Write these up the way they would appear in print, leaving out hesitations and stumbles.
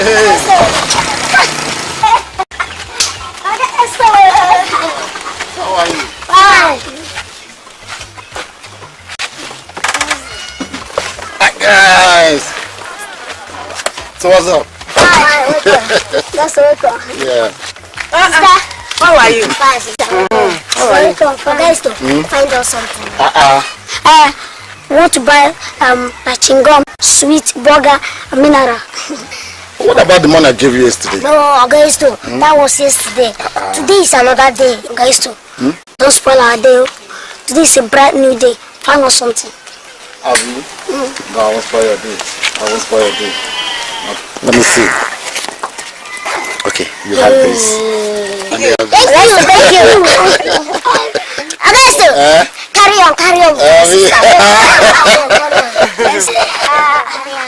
How are you? Fine. Hi guys. So what's up? Hi, welcome. That's welcome. Yeah. Sister. How are you? Fine, sister. How are you? Welcome. For guys to find out something. We want to buy a chewing-gum, sweet, burger, and mineral. What about the money I gave you yesterday? No, guys too. That was yesterday. Today is another day, guys too. Don't spoil our day. Today is a bright new day. Find us something. Have you? No, I won't spoil your day. I won't spoil your day. Let me see. Okay, you have this. And you have this. Thank you. Guys too. Carry on.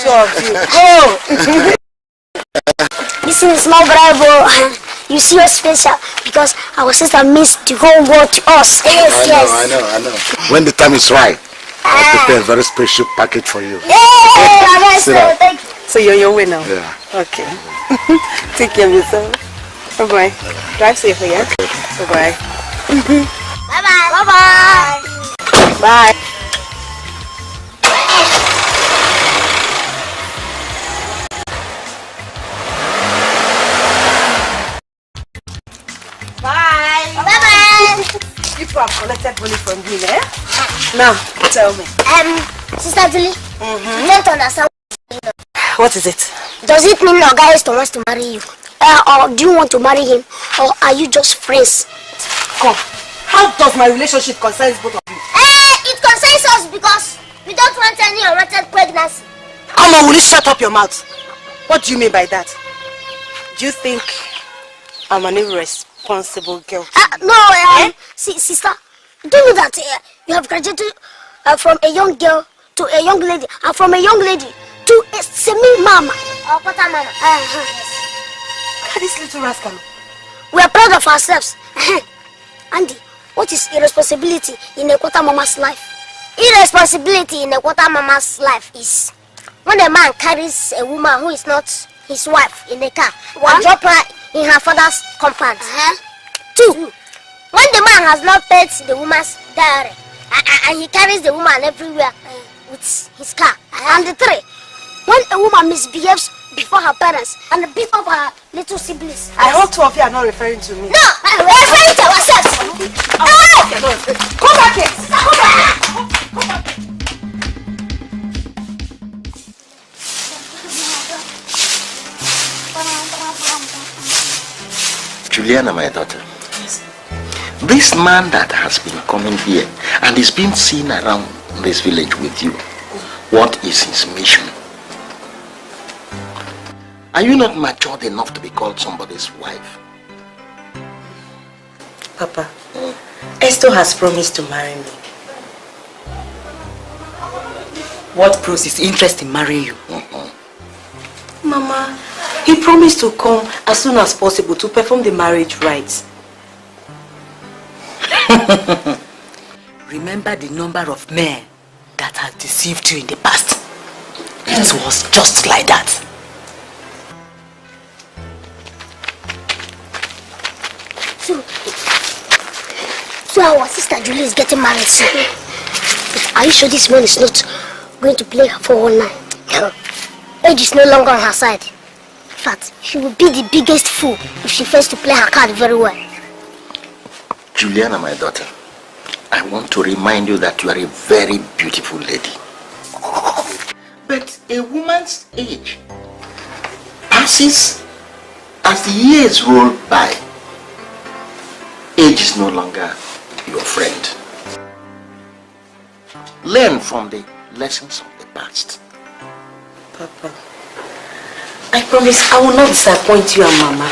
Two of you. Oh! This is small bravo. You see your special because our sister means the whole world to us. Yes, I know. When the time is right, I'll prepare a very special package for you. Yeah, thank you. So you're your way now? Yeah. Okay. Take care of yourself. Bye-bye. Drive safely, yeah? Okay. Bye-bye. Bye-bye. Bye. Bye-bye. People have collected money from you, eh? Now, tell me. Sister Julie, you don't understand. What is it? Does it mean your guy wants to marry you? Or do you want to marry him? Or are you just friends? Come. How does my relationship concern both of you? It concerns us because we don't want any unwanted pregnancy. Amma, will you shut up your mouth? What do you mean by that? Do you think I'm an irresponsible girl? No, see, sister, do you know that you have graduated from a young girl to a young lady, and from a young lady to a semi-mama? Or quarter mama. Look at this little rascal. We are proud of ourselves. Andy, what is irresponsibility in a quarter mama's life? Irresponsibility in a quarter mama's life is when a man carries a woman who is not his wife in a car and drop her in her father's compound. 2, when the man has not paid the woman's dowry and he carries the woman everywhere with his car. And 3, when a woman misbehaves before her parents and beat up her little siblings. I hope 2 of you are not referring to me. No, we're referring to ourselves. Come back here. Come back. Juliana, my daughter. This man that has been coming here and is being seen around this village with you, what is his mission? Are you not matured enough to be called somebody's wife? Papa, Esther has promised to marry me. What proves his interest in marrying you? Mama, he promised to come as soon as possible to perform the marriage rites. Remember the number of men that have deceived you in the past. It was just like that. So our sister Julie is getting married soon. But are you sure this man is not going to play her for all night? Age is no longer on her side. In fact, she will be the biggest fool if she fails to play her card very well. Juliana, my daughter, I want to remind you that you are a very beautiful lady. But a woman's age passes as the years roll by. Age is no longer your friend. Learn from the lessons of the past. Papa, I promise I will not disappoint you and Mama.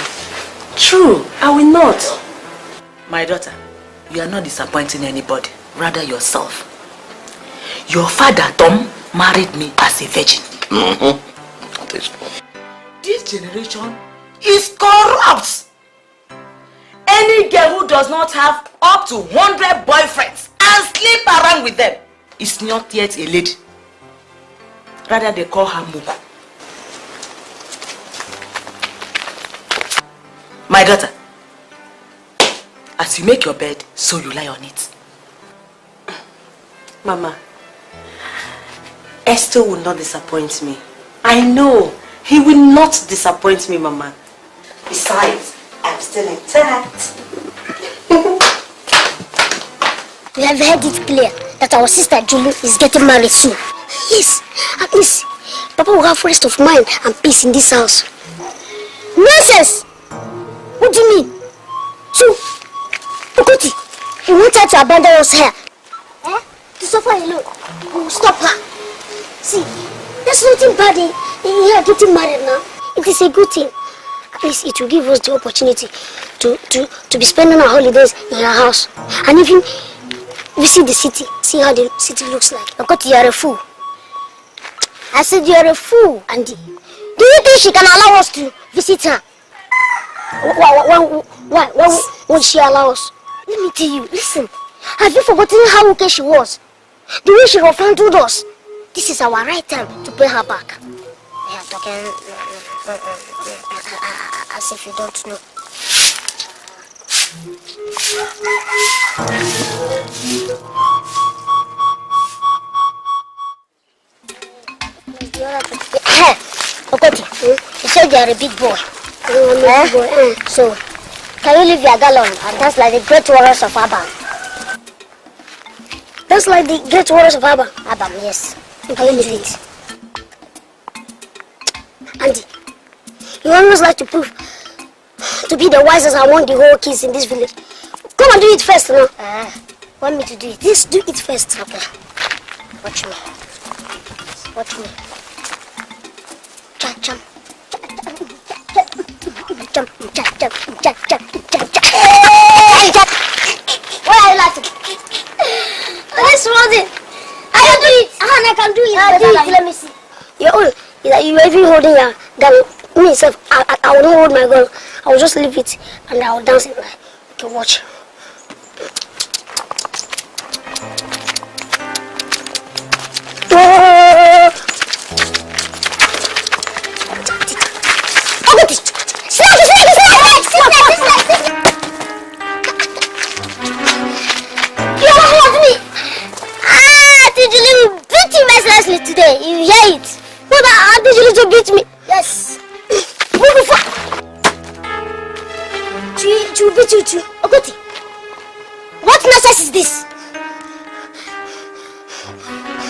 True, I will not. My daughter, you are not disappointing anybody, rather yourself. Your father, Tom, married me as a virgin. This generation is corrupt. Any girl who does not have up to 100 boyfriends and sleep around with them is not yet a lady. Rather, they call her Mugu. My daughter, as you make your bed, so you lie on it. Mama, Esther will not disappoint me. I know. He will not disappoint me, Mama. Besides, I'm still intact. We have heard it clear that our sister Julie is getting married soon. Yes, at least Papa will have rest of mind and peace in this house. Nonsense! What do you mean? So, Okoti, you want her to abandon us here? Eh? To suffer alone? We will stop her. See, there's nothing bad in her getting married now. It is a good thing. At least it will give us the opportunity to be spending our holidays in her house. And even visit the city, see how the city looks like. Okoti, you are a fool. I said you are a fool, Andy. Do you think she can allow us to visit her? Why won't she allow us? Let me tell you, listen. Have you forgotten how okay she was? The way she handled us. This is our right time to pay her back. You are talking as if you don't know. Okoti, you said you are a big boy. So, can you leave your gallon and dance like the great warriors of Abba? That's like the great warriors of Abba. Abba, yes. Can you leave it? Andy, you always like to prove to be the wisest among the whole kids in this village. Come and do it first, no? Want me to do it? Yes, do it first. Okay. Watch me. Watch me. Jump, jump. Jump, jump, jump, jump, jump, jump, jump. Why are you laughing? Let's run it. I can do it. I can do it. Do it. Let me see. You are even holding your gun. Myself, I will not hold my gun. I will just leave it and I will dance it. Okay, watch. Today, you hear it? What are you to beat me? Yes. She will beat you too. Okoti, what nonsense is this?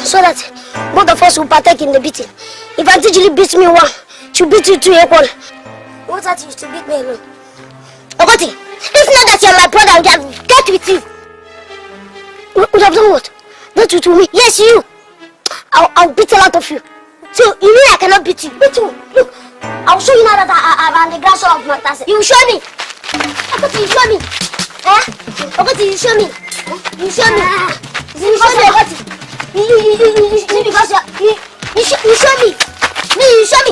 So that both of us will partake in the beating. If Auntie Julie beats me one, she'll beat you two equal. What that used to beat me alone? Okoti, if not that you're my brother, I would have dealt with you. Would have done what? Dealt with me? Yes, you. I'll beat a lot of you. So, you mean I cannot beat you? Beat you. Look, I'll show you now that I'm the grandson of my cousin. You show me. Okoti, you show me. Okoti, you show me. You show me. You show me, Okoti. You show me. Me, you show me.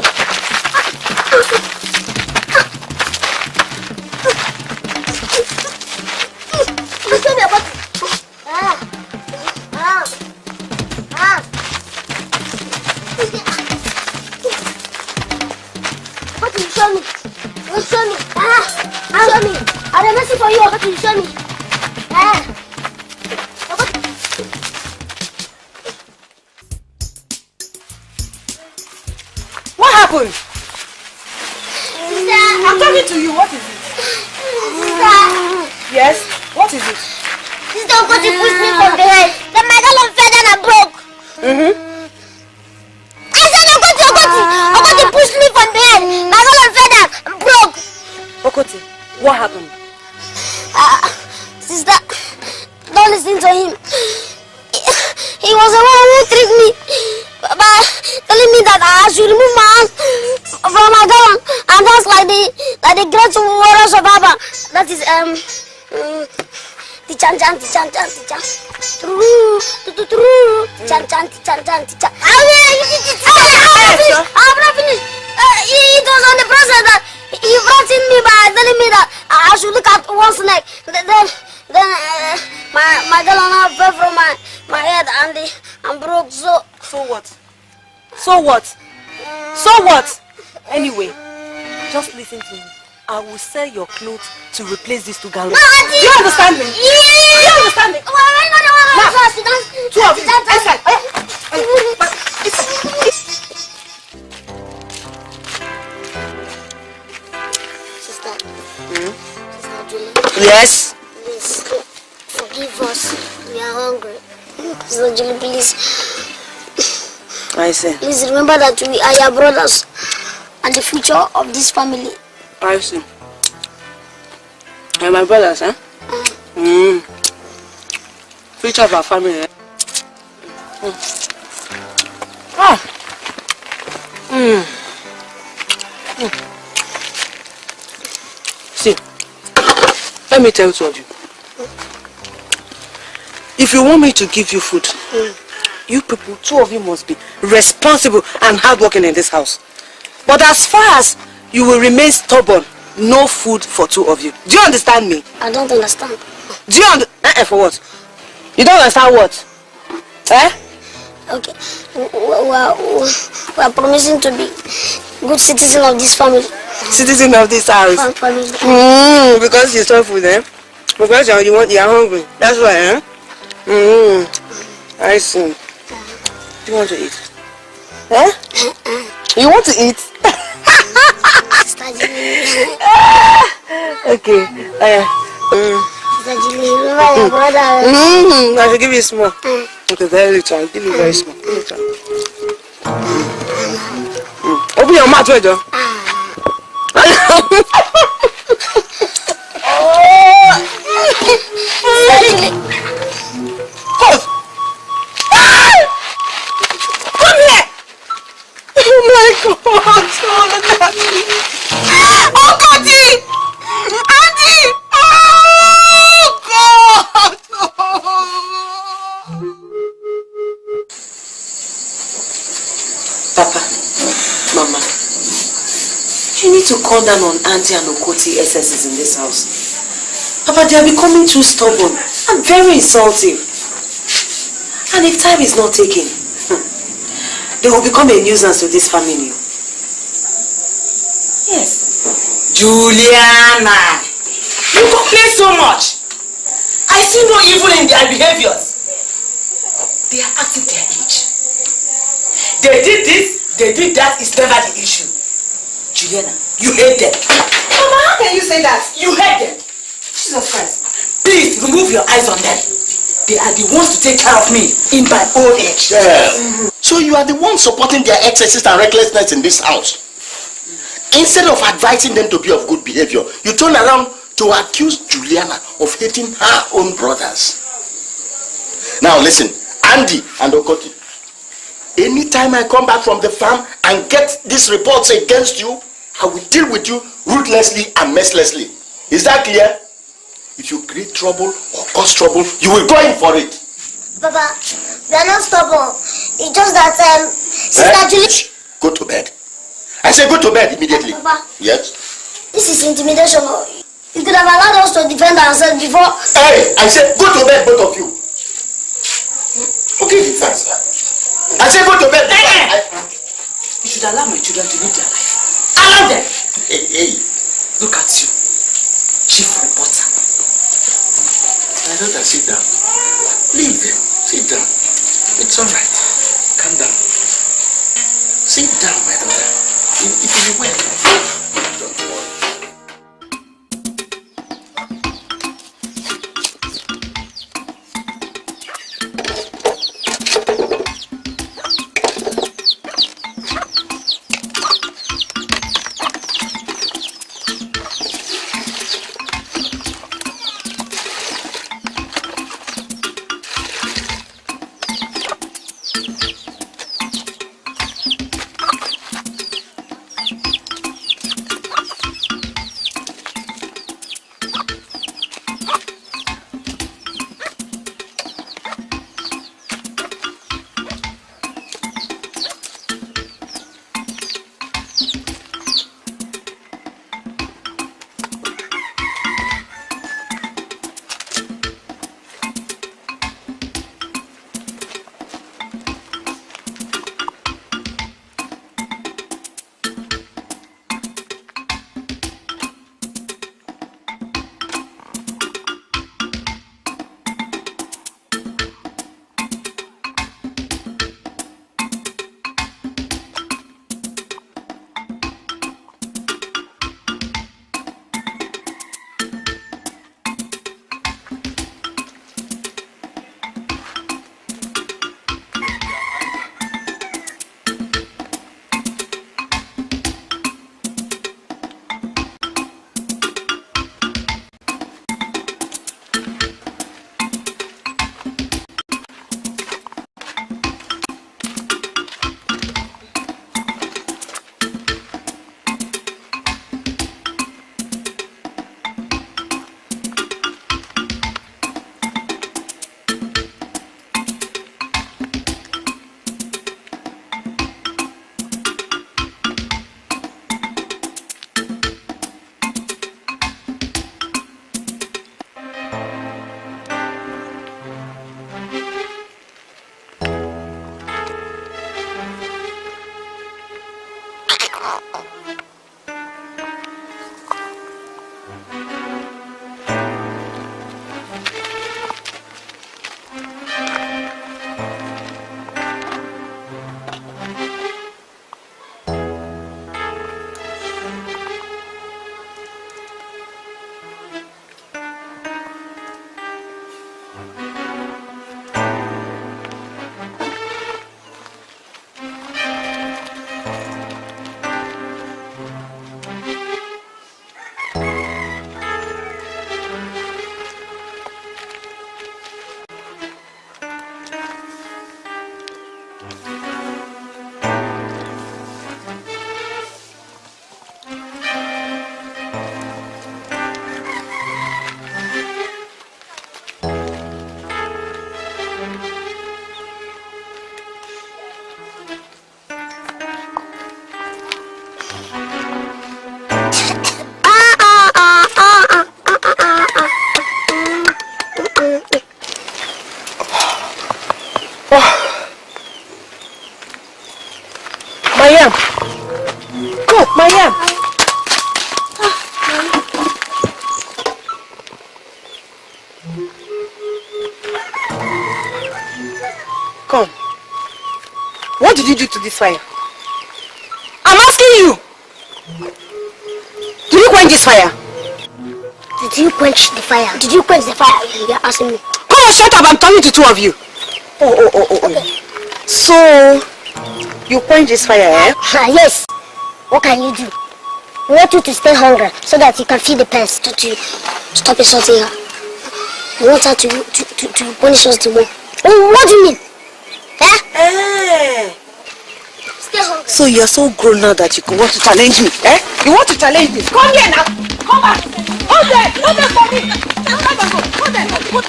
You show me, Okoti. What you show me? You show me. Show me. I have mercy for you. What you show me? What happened? I'm talking to you. What is it? Yes. What is it? Sister Okoti pushed me from behind. Then my gallon fell down and broke. Okoti pushed me from behind. My gallon fell down and broke. Okoti, what happened? Sister, don't listen to him. He was the one who tricked me by telling me that I should remove my hands from my gallon and dance like the great warriors of Baba. That is the chan. True. Chan. I'm not finished. It was on the process that he brought in me by telling me that I should look at one snake. Then my gallon fell from my head and broke. So what? Anyway, just listen to me. I will sell your clothes to replace these two gallons. No, Auntie! Do you understand me? Yeah! Do you understand me? Two of you, inside. Sister. Sister Julie. Yes? Please, forgive us. We are hungry. Sister Julie, please. I see. Please remember that we are your brothers and the future of this family. I see. You're my brothers, huh? Future of our family, eh? See, let me tell two of you. If you want me to give you food, you people, two of you must be responsible and hardworking in this house. But as far as you will remain stubborn, no food for two of you. Do you understand me? I don't understand. Do you understand? For what? You don't understand what? Eh? Okay. We are promising to be good citizens of this family. Citizen of this house. Family. Because you saw food, eh? Because you are hungry. That's why, eh? I see. Do you want to eat? Eh? You want to eat? Sister Julie. Okay. Sister Julie, remember your brother. I should give you small. Okay, very little. I'll give you very small. Little. Open your mouth, wait, John. Come here! Oh my God! Oh, look at me! Oh, Cody! Auntie! Oh, God! Papa, Mama, you need to call down on Auntie and Okoti excesses in this house. Papa, they are becoming too stubborn and very insulting. And if time is not taken, they will become a nuisance to this family. Yes. Juliana, you complain so much. I see no evil in their behaviors. They are acting their age. They did this, they did that, is never the issue. Juliana, you hate them. Mama, how can you say that? You hate them. Jesus Christ. Please remove your eyes on them. They are the ones to take care of me in my old age. Yeah. So you are the one supporting their excesses and recklessness in this house. Instead of advising them to be of good behavior, you turn around to accuse Juliana of hating her own brothers. Now listen, Andy and Okoti, anytime I come back from the farm and get these reports against you, I will deal with you ruthlessly and mercilessly. Is that clear? If you create trouble or cause trouble, you will go in for it. Papa, we are not stubborn. It's just that Sister Julie. Go to bed. I say go to bed immediately. Papa. Yes? This is intimidation. You could have allowed us to defend ourselves before. Hey, I said go to bed, both of you. Okay, thanks. I said go to bed. You should allow my children to live their life. Allow them. Hey. Look at you. Chief reporter. My daughter, sit down. Leave them. Sit down. It's all right. Calm down. Sit down, my daughter. It will be well. Don't worry. Oh. My yam. Go, my yam. Come. What did you do to this fire? I'm asking you. Did you quench this fire? Did you quench the fire? Did you quench the fire? You're asking me. Come on, shut up. I'm talking to two of you. Okay. So, you quench this fire, eh? Yes. What can you do? We want you to stay hungry so that you can feed the pets to stop insulting her. We want her to punish us the way. Oh, what do you mean? Eh? Stay hungry. So you're so grown now that you want to challenge me, eh? You want to challenge me? Come here now. Come back. Hold there. Hold there for me. Hold there. Hold there.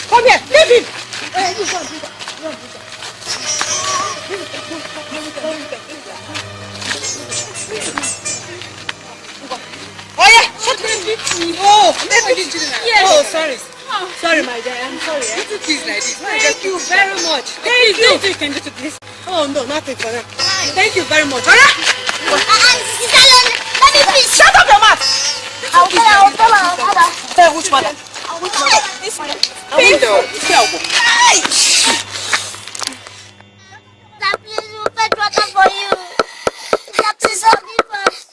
Come here, leave him! Oh yeah, shut me! Oh, yes. Oh, sorry. Sorry, my dear, I'm sorry. Please, like this. Thank you very much. Thank you. Nothing you can do to this. Oh no, nothing for that. Thank you very much. Alright? Let me please. Shut up your mouth! I'll tell her. Which mother? This one. Sister, please, we'll fetch water for you.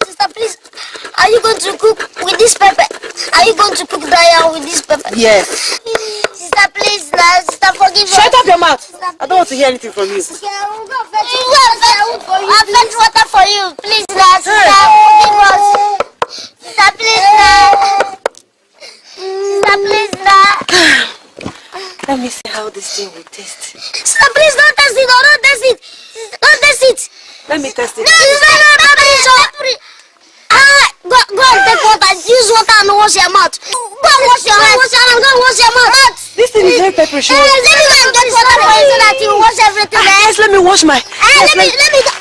Sister, please. Are you going to cook with this pepper? Are you going to cook daya with this pepper? Yes. Sister, please, sister, forgive us. Shut up your mouth. I don't want to hear anything from you. Sister, I'll fetch water for you. Please, sister, forgive us. Sister, please, Sister, please, Let me see how this thing will taste. Sister, please, don't taste it. Don't taste it. Don't taste it. Let me test it. No, please. Go and take water. Use water and wash your mouth. Go and wash your hands. Go and wash your mouth. This thing is very peppery. Let me go and get water for you so that you wash everything. Yes, let me wash my... Let me go.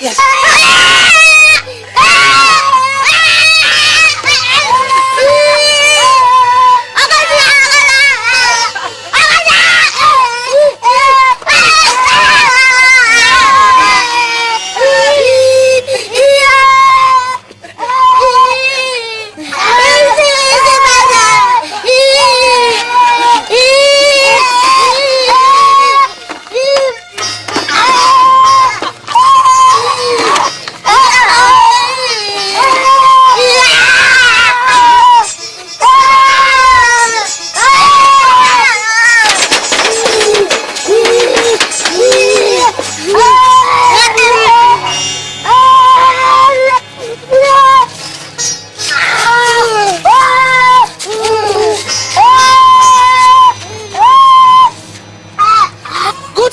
Yes.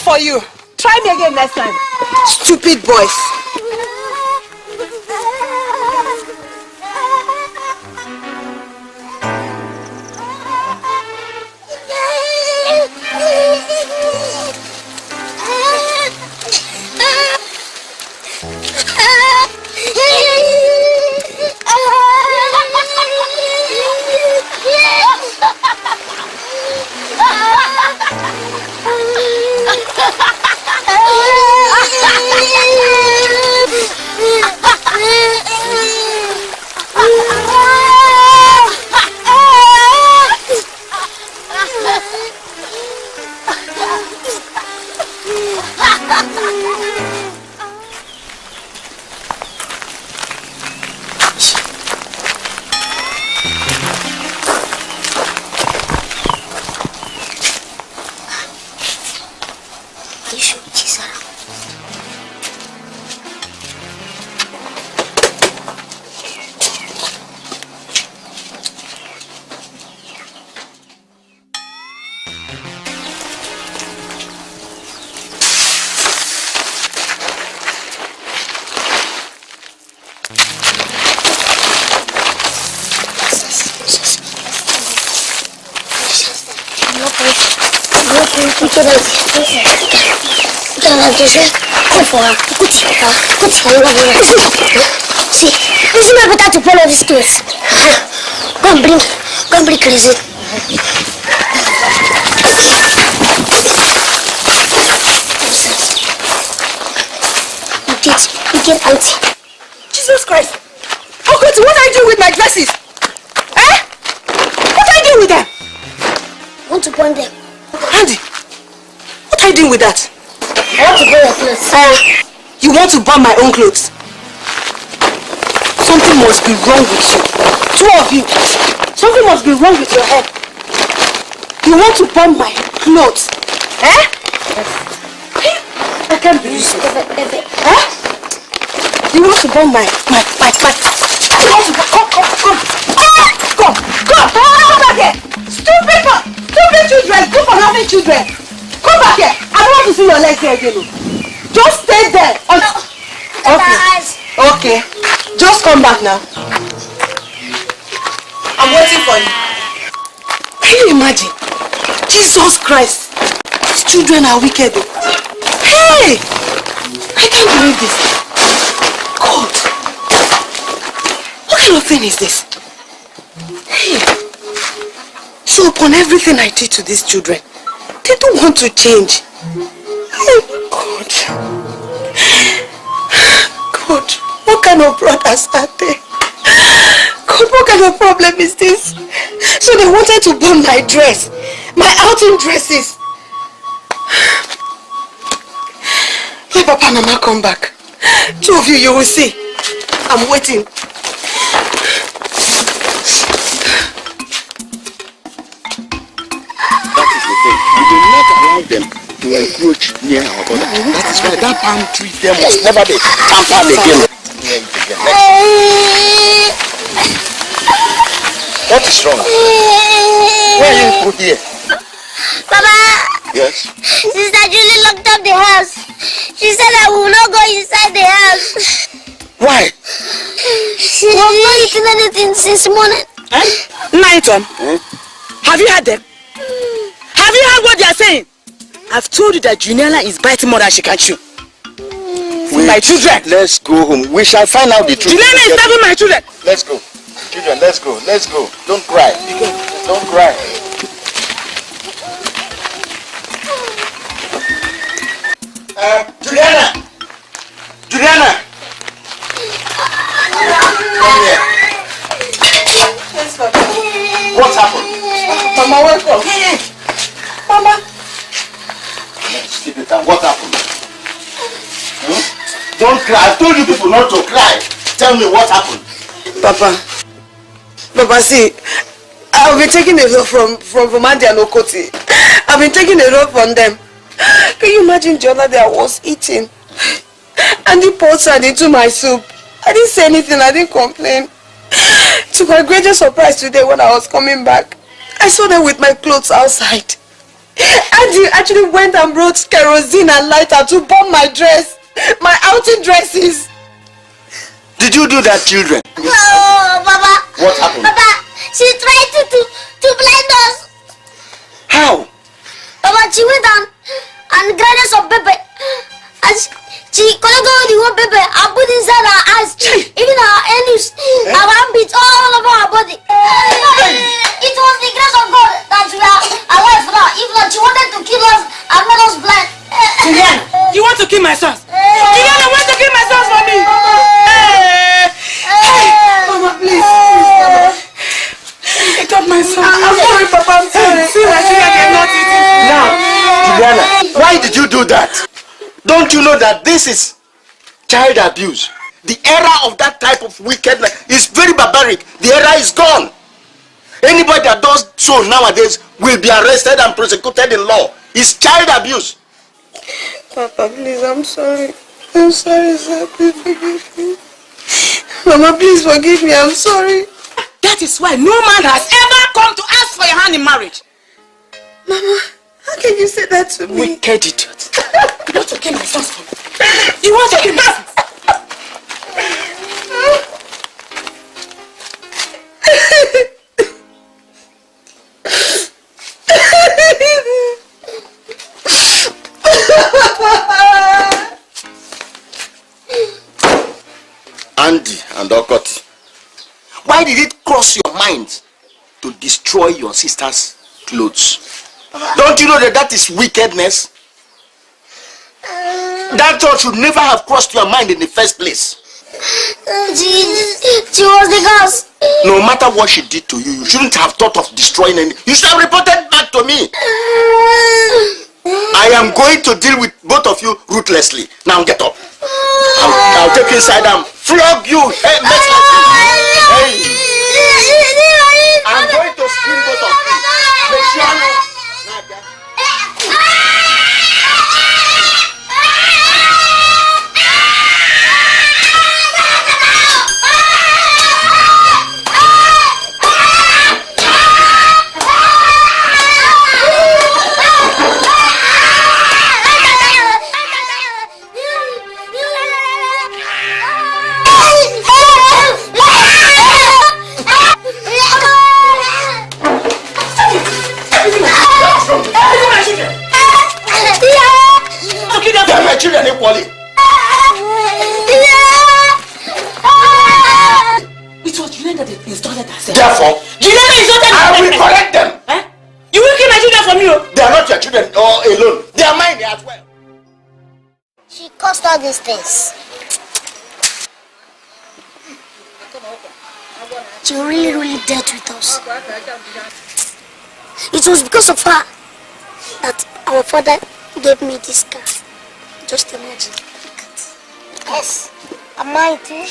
For you. Try me again next time. Stupid boys. See, this is my better to follow these clothes. Go and bring crazy. You get auntie. Jesus Christ! Oh God, what are you doing with my dresses? Eh? What are you doing with them? I want to burn them. Andy, what are you doing with that? I want to burn your clothes. You want to burn my own clothes? Something must be wrong with you. Two of you. Something must be wrong with your head. You want to burn my clothes? Eh? I can't believe it. Eh? You want to burn my. You want to burn. Come back here. Stupid children. Good for nothing children. Come back here. I don't want to see your legs here again. Just stay there. Okay. Just come back now. I'm waiting for you. Can you imagine? Jesus Christ. These children are wicked. Hey! I can't believe this. God. What kind of thing is this? Hey. So upon everything I did to these children, they don't want to change. Oh God. God, what kind of brothers are they? God, what kind of problem is this? So they wanted to burn my dress, my outing dresses. Let Papa and Mama come back. Two of you will see. I'm waiting. That is the thing. We do not allow them to encroach near our border. That is why that palm tree there must never be tampered again. What is wrong? Why are you put here? Papa! Yes? Sister Julie locked up the house. She said I will not go inside the house. Why? She has not eaten anything since morning. Nighton, have you heard them? Have you heard what they are saying? I've told you that Juniala is biting more than she can chew. My children. Let's go home. We shall find out the truth. Juniala is stabbing my children. Let's go. Children, let's go. Let's go. Don't cry. Don't cry. Juliana! Juliana! Come here. Yes, Papa. What happened? Mama, welcome. Mama. Keep it down. What happened? Don't cry. I told you people not to cry. Tell me what happened. Papa, see, I've been taking a lot from Andy and Okoti. I've been taking a lot from them. Can you imagine the other day I was eating? And he poured sand into my soup. I didn't say anything, I didn't complain. To my greatest surprise today when I was coming back, I saw them with my clothes outside. And he actually went and brought kerosene and lighter to burn my dress. My outing dresses. Did you do that, children? Oh, Papa. What happened? Papa, she tried to blind us. How? Papa, she went and grabbed some pepper. And she collected all the whole pepper and put inside her eyes. Even her anus, our armpits, all over her body. It was the grace of God that we are alive now. If not, she wanted to kill us and make us blind. Juliana, you want to kill my sons? Juliana, want to kill my sons for me? Hey, Mama, please, Mama. Pick up my son. I'm sorry, Papa, I'm sorry. See, I think I cannot eat it. Now, Juliana, why did you do that? Don't you know that this is child abuse? The era of that type of wickedness is very barbaric. The era is gone. Anybody that does so nowadays will be arrested and prosecuted in law. It's child abuse. Papa, please, I'm sorry. I'm sorry, sir. Please forgive me. Mama, please forgive me. I'm sorry. That is why no man has ever come to ask for your hand in marriage. Mama, how can you say that to me? Wicked idiot. You want to kill my sons for me? You want to kill my sons? And Okot, why did it cross your mind to destroy your sister's clothes? Don't you know that that is wickedness? That thought should never have crossed your mind in the first place. She was the cause. No matter what she did to you, you shouldn't have thought of destroying any. You should have reported back to me. I am going to deal with both of you ruthlessly. Now get up. I'll take you inside and flog you. Hey, hey. I'm going to scream both of you. Children equally. It was Julian that insulted herself. Therefore, Julian insulted herself. I will correct them. Eh? You will keep my children from you. They are not your children alone. They are mine as well. She caused all these things. She really dealt with us. It was because of her that our father gave me this car. Just imagine. Yes, am I too?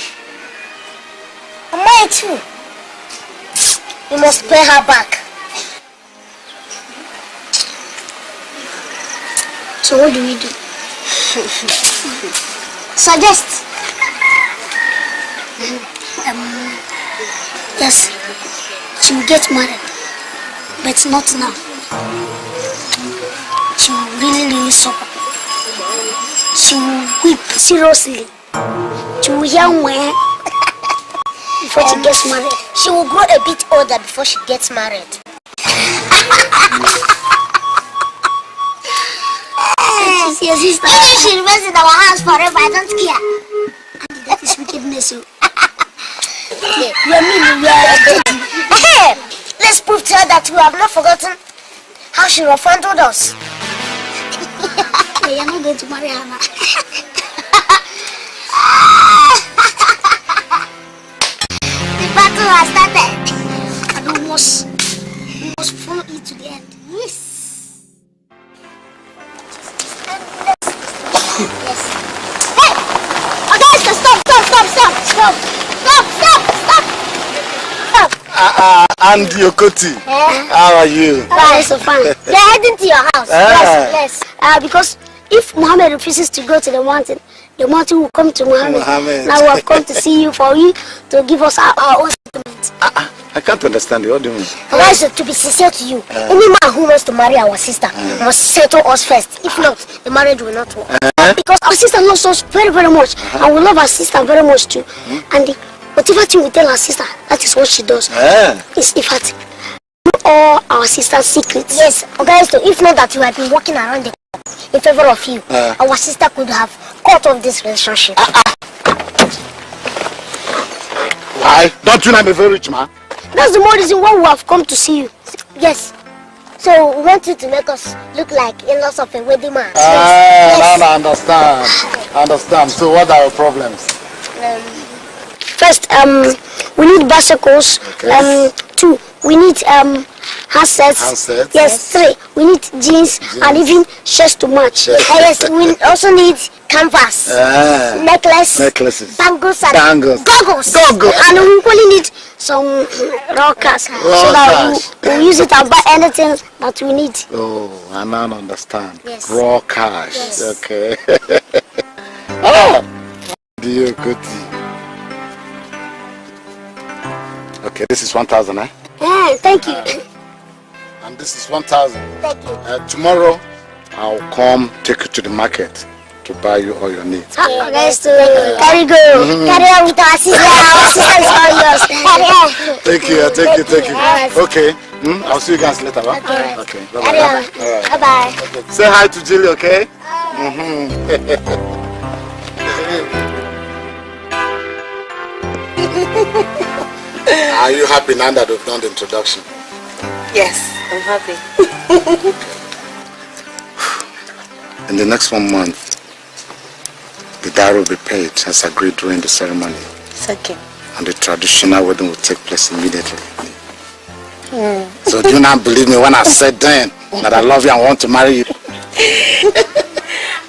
Am I too? You must pay her back. So what do we do? Suggest. Yes, she will get married, but not now. She will really suffer. She will weep seriously. She will young when before she gets married. She will grow a bit older before she gets married. She's your sister. Even if she remains in our house forever, I don't care. And that is wickedness. Okay, we are mean, we are dirty. Let's prove to her that we have not forgotten how she refunded us. You are not going to marry her now. The battle has started. And we must follow it to the end. Yes. Yes. Hey! Okay, stop! And Yokoti, how are you? That is so fun. They're heading to your house. Yes. Because if Muhammad refuses to go to the mountain will come to Muhammad. Now we have come to see you for you to give us our own settlement. I can't understand you. What do you mean? Guys, to be sincere to you, any man who wants to marry our sister must settle us first. If not, the marriage will not work. Because our sister loves us very, very much. And we love our sister very much too. And whatever thing we tell our sister, that is what she does. It's in fact all our sister's secrets. Yes, guys, if not that you have been walking around the in favor of you, our sister could have cut off this relationship. Why? Don't you know I'm a very rich man? That's the more reason why we have come to see you. Yes. So we want you to make us look like in-laws of a wedding man. Yes. Now I understand. So what are your problems? First, we need bicycles. Okay. 2, we need handsets. Yes. 3, we need jeans and even shirts to match. Yes, we also need canvas, necklaces, bangles, and goggles. And we equally need some rockers so that we use it and buy anything that we need. Oh, I now understand. Yes. Rockers. Yes. Okay. Oh, dear goodie. Okay, this is 1,000, eh? Yeah, thank you. And this is 1,000. Thank you. Tomorrow, I'll come take you to the market to buy you all your needs. Okay, so carry on with our sister. Our sister is all yours. Carry on. Thank you. Okay, I'll see you guys later, right? Okay. Bye-bye. Bye-bye. Say hi to Jilly, okay? Are you happy now that we've done the introduction? Yes, I'm happy. In the next 1 month, the dowry will be paid as agreed during the ceremony. It's okay. And the traditional wedding will take place immediately. So do you not believe me when I said then that I love you and want to marry you?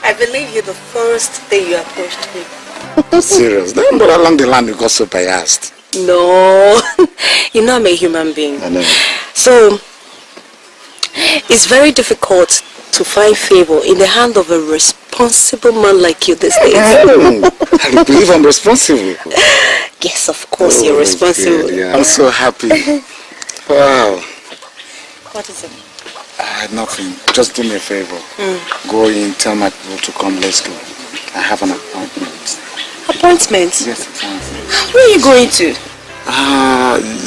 I believe you the first day you approached me. Serious? Then but along the line you got so biased. No, you know I'm a human being. I know. So, it's very difficult to find favor in the hand of a responsible man like you these days. I believe I'm responsible. Yes, of course you're responsible. Yeah, I'm so happy. Wow. What is it? Nothing. Just do me a favor. Go in, tell my people to come, let's go. I have an appointment. Appointment? Yes, appointment. Where are you going to?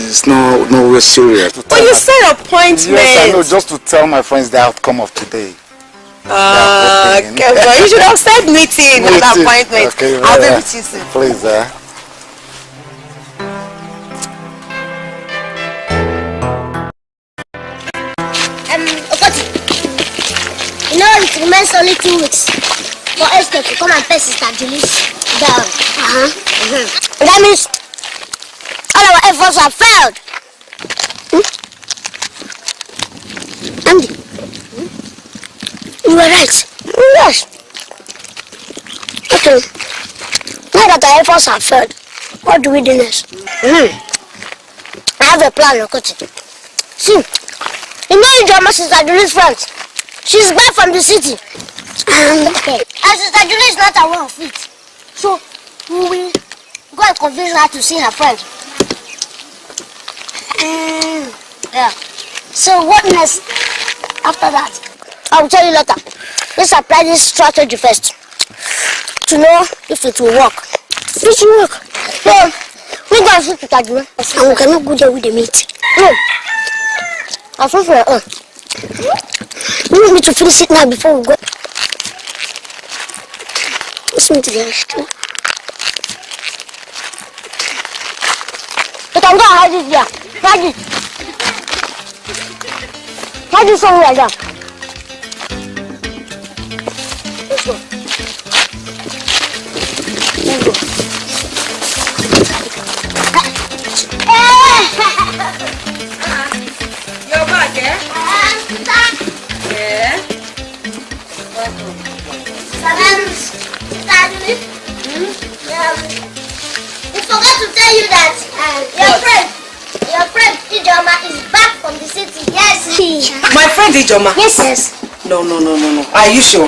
It's no serious. Oh, you said appointment. Yes, I know, just to tell my friends the outcome of today. Okay, but you should have said meeting, not appointment. Okay, I'll be with you soon. Please, Okoti, you know it remains only 2 weeks for Esther to come and pay Sister Julie's down. That means all our efforts have failed. Andy, you were right. Yes. Okay. Now that our efforts have failed, what do we do next? I have a plan, Okoti. See, you know Ijoma, Sister Julie's friends. She's back from the city. And Sister Julie is not aware of it. So, we will go and convince her to see her friend. Yeah. So, what next after that? I will tell you later. Let's apply this strategy first to know if it will work. It will work. So, we go and see Sister Julie. And we cannot go there with the meat. No. I'll for her. You want me to finish it now before we go? Let's meet the restaurant. But I'm gonna hide it there. Hide it. Hide it somewhere there. Let's go. Let's go. You're back, eh? Yeah? We forgot to tell you that your friend Ijoma is back from the city. Yes. My friend Ijoma? Yes. No. Are you sure?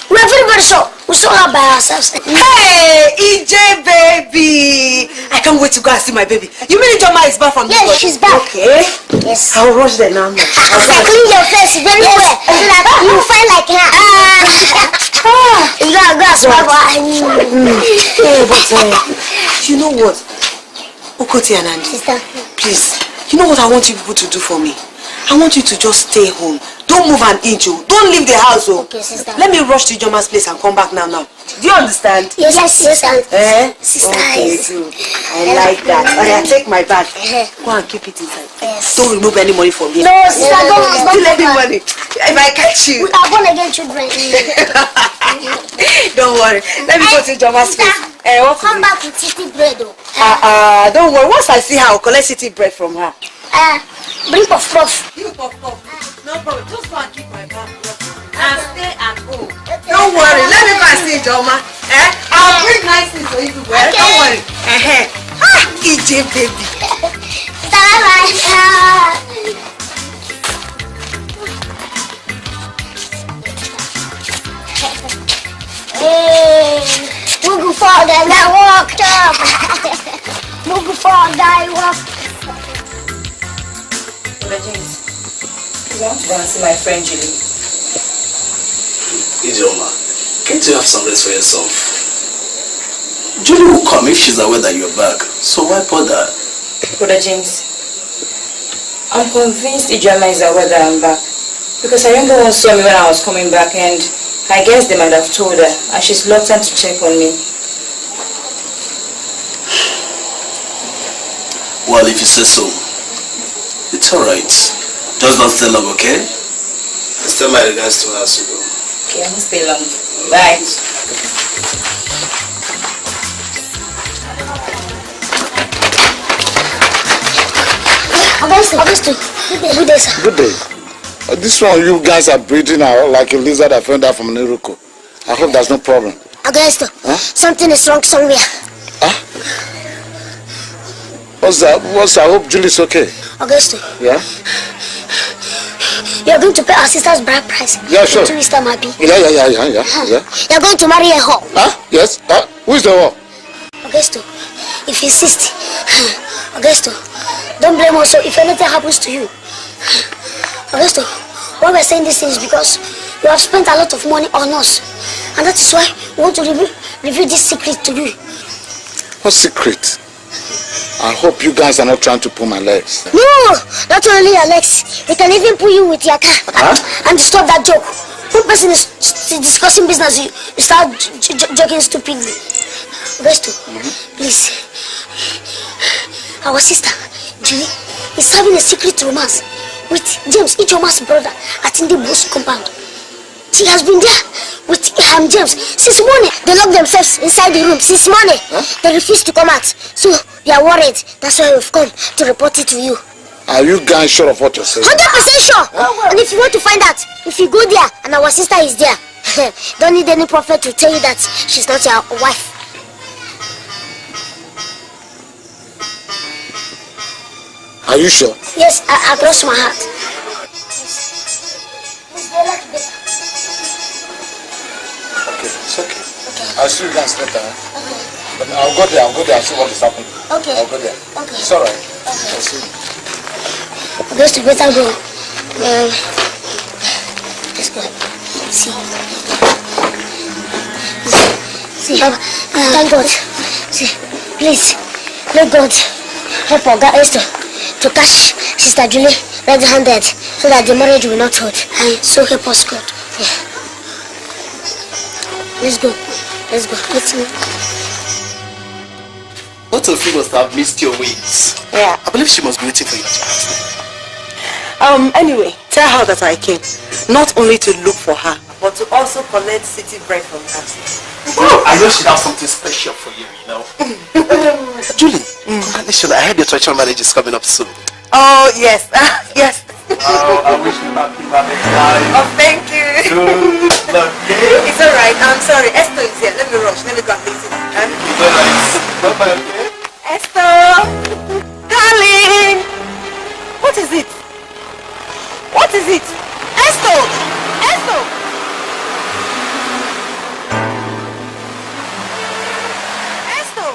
We're everybody sure. We saw her by ourselves. Hey, EJ baby! I can't wait to go and see my baby. You mean Ijoma is back from the Yes, she's back. Okay. Yes. I'll rush there now. Clean your face very well so that you will find like her. You gotta go and swap her. Yeah, but you know what? Okoti and Andy, Sister. please. You know what I want you people to do for me? I want you to just stay home. Don't move an inch. Don't leave the house. Okay, sister. Let me rush to Ijoma's place and come back now. Do you understand? Yes, sister. Sister. Okay, good. I like that. Okay, take my bag. Go and keep it inside. Yes. Don't remove any money from here. No, sister, don't Still any money. If I catch you. We are born again children. Don't worry. Let me go to Ijoma's place. Come back with city bread. Don't worry. Once I see her, I'll collect city bread from her. Bring puff. You puff. No problem. Just go and keep my bag and stay at home. Okay. Don't worry. Let me go and see Ijoma. I'll bring nice things for you to wear. Okay. Don't worry. EJ baby. Bye. Move forward and I walked up. Move forward and I walked. James, I want to go and see my friend Julie. Ijoma, can't you have some rest for yourself? Julie will come if she's aware that you're back. So why bother? Brother James, I'm convinced Ijoma is aware that I'm back. Because I remember one saw me when I was coming back and I guess they might have told her and she's reluctant to check on me. Well, if you say so, it's alright. Just don't stay long, okay? Let's tell my regards to her as you go. Okay, I won't stay long. Bye. Augusto. Good day, sir. Good day. This one, you guys are breathing out like a lizard I found out from Neruko. I hope there's no problem. Augusto, huh? Something is wrong somewhere. Huh? What's that? I hope Julie's okay. Augusto. Yeah? You're going to pay our sister's bride price. Yeah, sure. To Mr. Mabi. Yeah. You're going to marry a whore. Huh? Yes. Who is the whore? Augusto, if you insist. Augusto, don't blame us if anything happens to you. Augusto, why we're saying this thing is because you have spent a lot of money on us. And that is why we want to reveal this secret to you. What secret? I hope you guys are not trying to pull my legs. No, not only your legs. We can even pull you with your car. Huh? And stop that joke. One person is discussing business, you start joking stupidly. Augusto, please. Our sister, Julie, is having a secret romance with James, Ichoma's brother, at Indibo's compound. She has been there with James since morning. They lock themselves inside the room since morning. Huh? They refuse to come out. So they are worried. That's why we've come to report it to you. Are you guys sure of what you're saying? 100% sure. And if you want to find out, if you go there and our sister is there, don't need any prophet to tell you that she's not your wife. Are you sure? Yes, I cross my heart. Okay, it's okay. I'll see you guys later. But I'll go there and see what is happening. Okay. I'll go there. Okay. It's alright. Okay. I'll see you. Augusto, better go. Let's go. See, thank God. See, please, let God help Augusto to catch Sister Julie red-handed so that the marriage will not hold. And so help us God. Yeah. Let's go. Let's go. Both of you must have missed your wings. Yeah. I believe she must be waiting for you to ask. Anyway, tell her that I came. Not only to look for her, but to also collect city bread from her. I know she'd have something special for you, you know. Julie, congratulations. I heard your traditional marriage is coming up soon. Oh, yes. Yes. Oh, I wish you happy life. Oh, thank you. Good luck, yeah? It's alright. I'm sorry. Esther is here. Let me rush. Let me go and meet him. It's alright. Bye-bye, okay? Esther! Darling! What is it? What is it? Esther! Esther! Esther!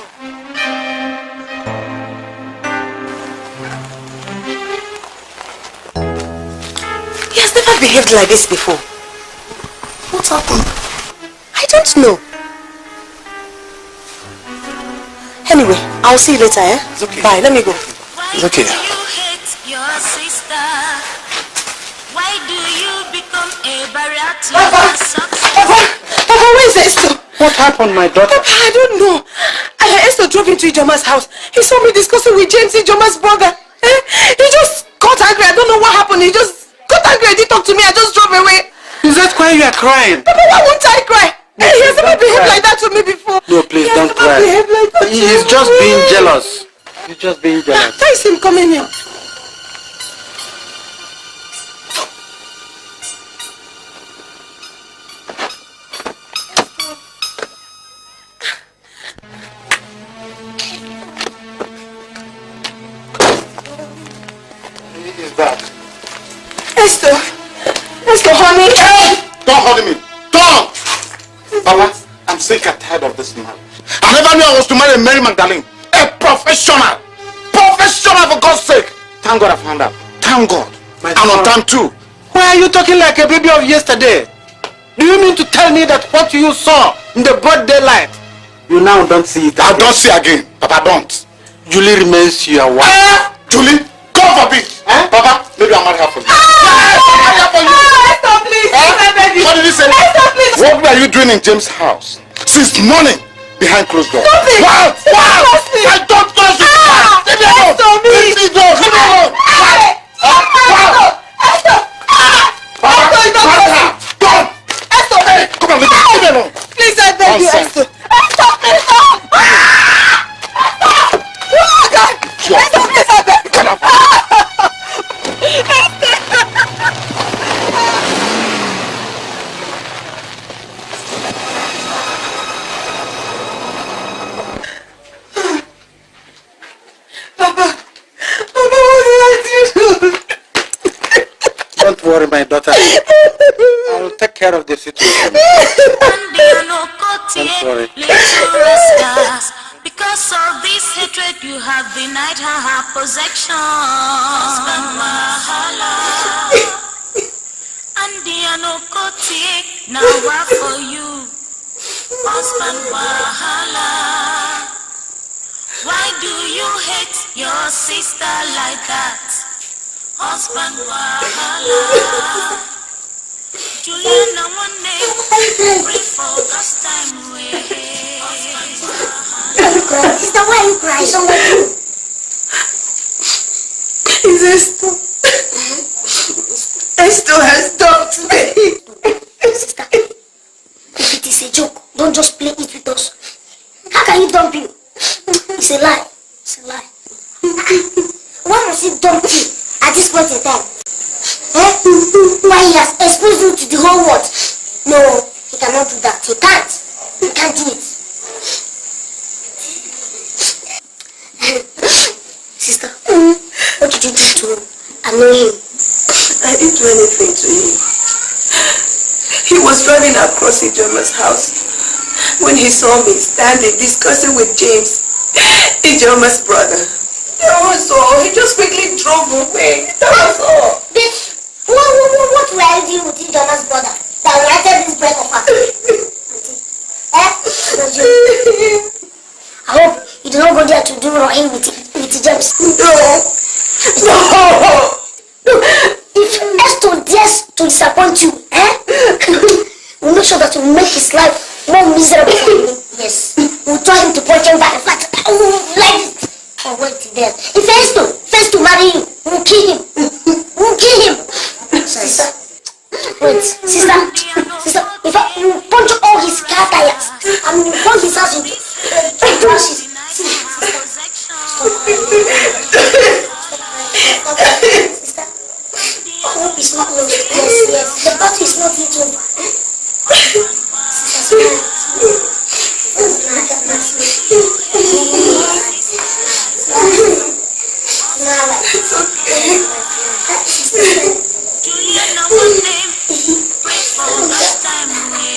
He has never behaved like this before. What happened? I don't know. Anyway, I'll see you later, eh? It's okay. Bye, let me go. It's okay. Why do you become a barrier to your success? Papa, where is Esther? What happened, my daughter? Papa, I don't know. Esther drove into Ijoma's house. He saw me discussing with James, Ijoma's brother. He just got angry. I don't know what happened. He just got angry. He didn't talk to me. I just drove away. Is that why you are crying? Papa, why won't I cry? No, He has never behaved cry. like that to me before. No, please don't He has never cry. behaved like that to He's me. just being jealous. He's just being jealous. Where is him coming here? Is that? Esther, honey. Don't hold me. Don't! Baba, I'm sick and tired of this man. I never knew I was to marry Mary Magdalene. A professional. Professional, for God's sake. Thank God I found out. Thank God. And on time too. Why are you talking like a baby of yesterday? Do you mean to tell me that what you saw in the broad daylight, you now don't see it? I don't see again. Papa, don't. Julie remains your wife. Julie? God forbid. Papa, maybe I'll marry her for you. Esther, please. What did you say? Esther, please. What were you doing in James' house since morning behind closed doors? Stop it. What? Stop it. I don't trust you. Leave me alone. Esther, me. the door! Leave me alone! Come on, leave me alone! Please, I beg you, Esther. Esther, please, no! Oh, God! Esther, please, I beg you! Get up! Don't worry, my daughter. I'll take care of the situation. Don't worry. Because of this hatred, you have denied her possession. Now what for you? Husband wahala. Why do you hate your sister like that? Husband wahala. Juliana one name, pray for God's time away. Husband wahala. Sister, why are you crying? Is Esther? Esther has dumped me. Sister, if it is a joke, don't just play it with us. How can you dump him? It's a lie. It's a lie. Why must he dump you at this point in time? Why he has exposed you to the whole world? No, he cannot do that. He can't. He can't do it. Sister, what did you do to annoy him? I didn't do anything to him. He was driving across Ijeoma's house when he saw me standing discussing with James, Ijeoma's brother. That was all. He just quickly drove away. That was all. Bitch, what were you doing with Ijeoma's brother that wanted this breath of her? I hope you do not go there to do Rahim with James. No! If Esther dares to disappoint you, we'll make sure that we make his life more miserable for him. Yes. We'll tell him to punch him back in fact. Like it. Oh, wait there. If Esther fails to marry him, we'll kill him. We'll kill him. Sister. Wait, sister. If you punch all his car tires and you punch his house into trashes. Sister. Hope is not lost. Yes. The battle is not yet over. It's okay. Juliana one name, pray for God's time away.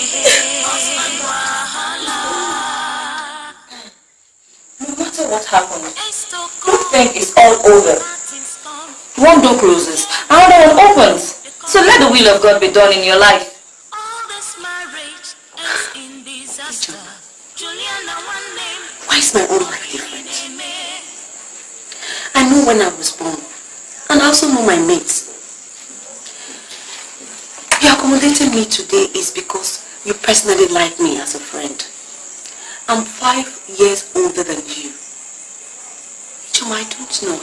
No matter what happens, don't think it's all over. One door closes, another one opens. So let the will of God be done in your life. All this marriage ends in disaster. Juliana one name, Why is my own life different? I know when I was born, and I also know my mates. You accommodating me today is because you personally like me as a friend. I'm 5 years older than you. Chuma, I don't know.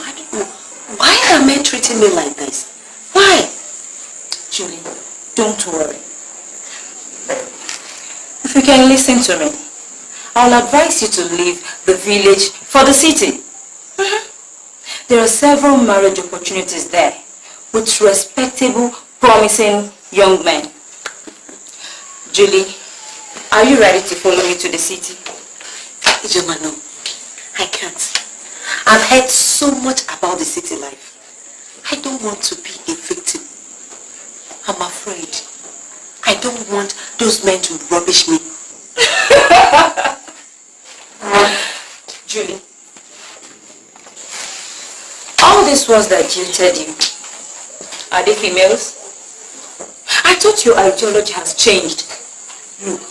Why are men treating me like this? Why? Julie, don't worry. If you can listen to me, I'll advise you to leave the village for the city. There are several marriage opportunities there with respectable, promising young men. Julie, are you ready to follow me to the city? Ijoma, no. I can't. I've heard so much about the city life. I don't want to be a victim. I'm afraid. I don't want those men to rubbish me. Julie, all these ones that jilted you, are they females? I thought your ideology has changed. Look,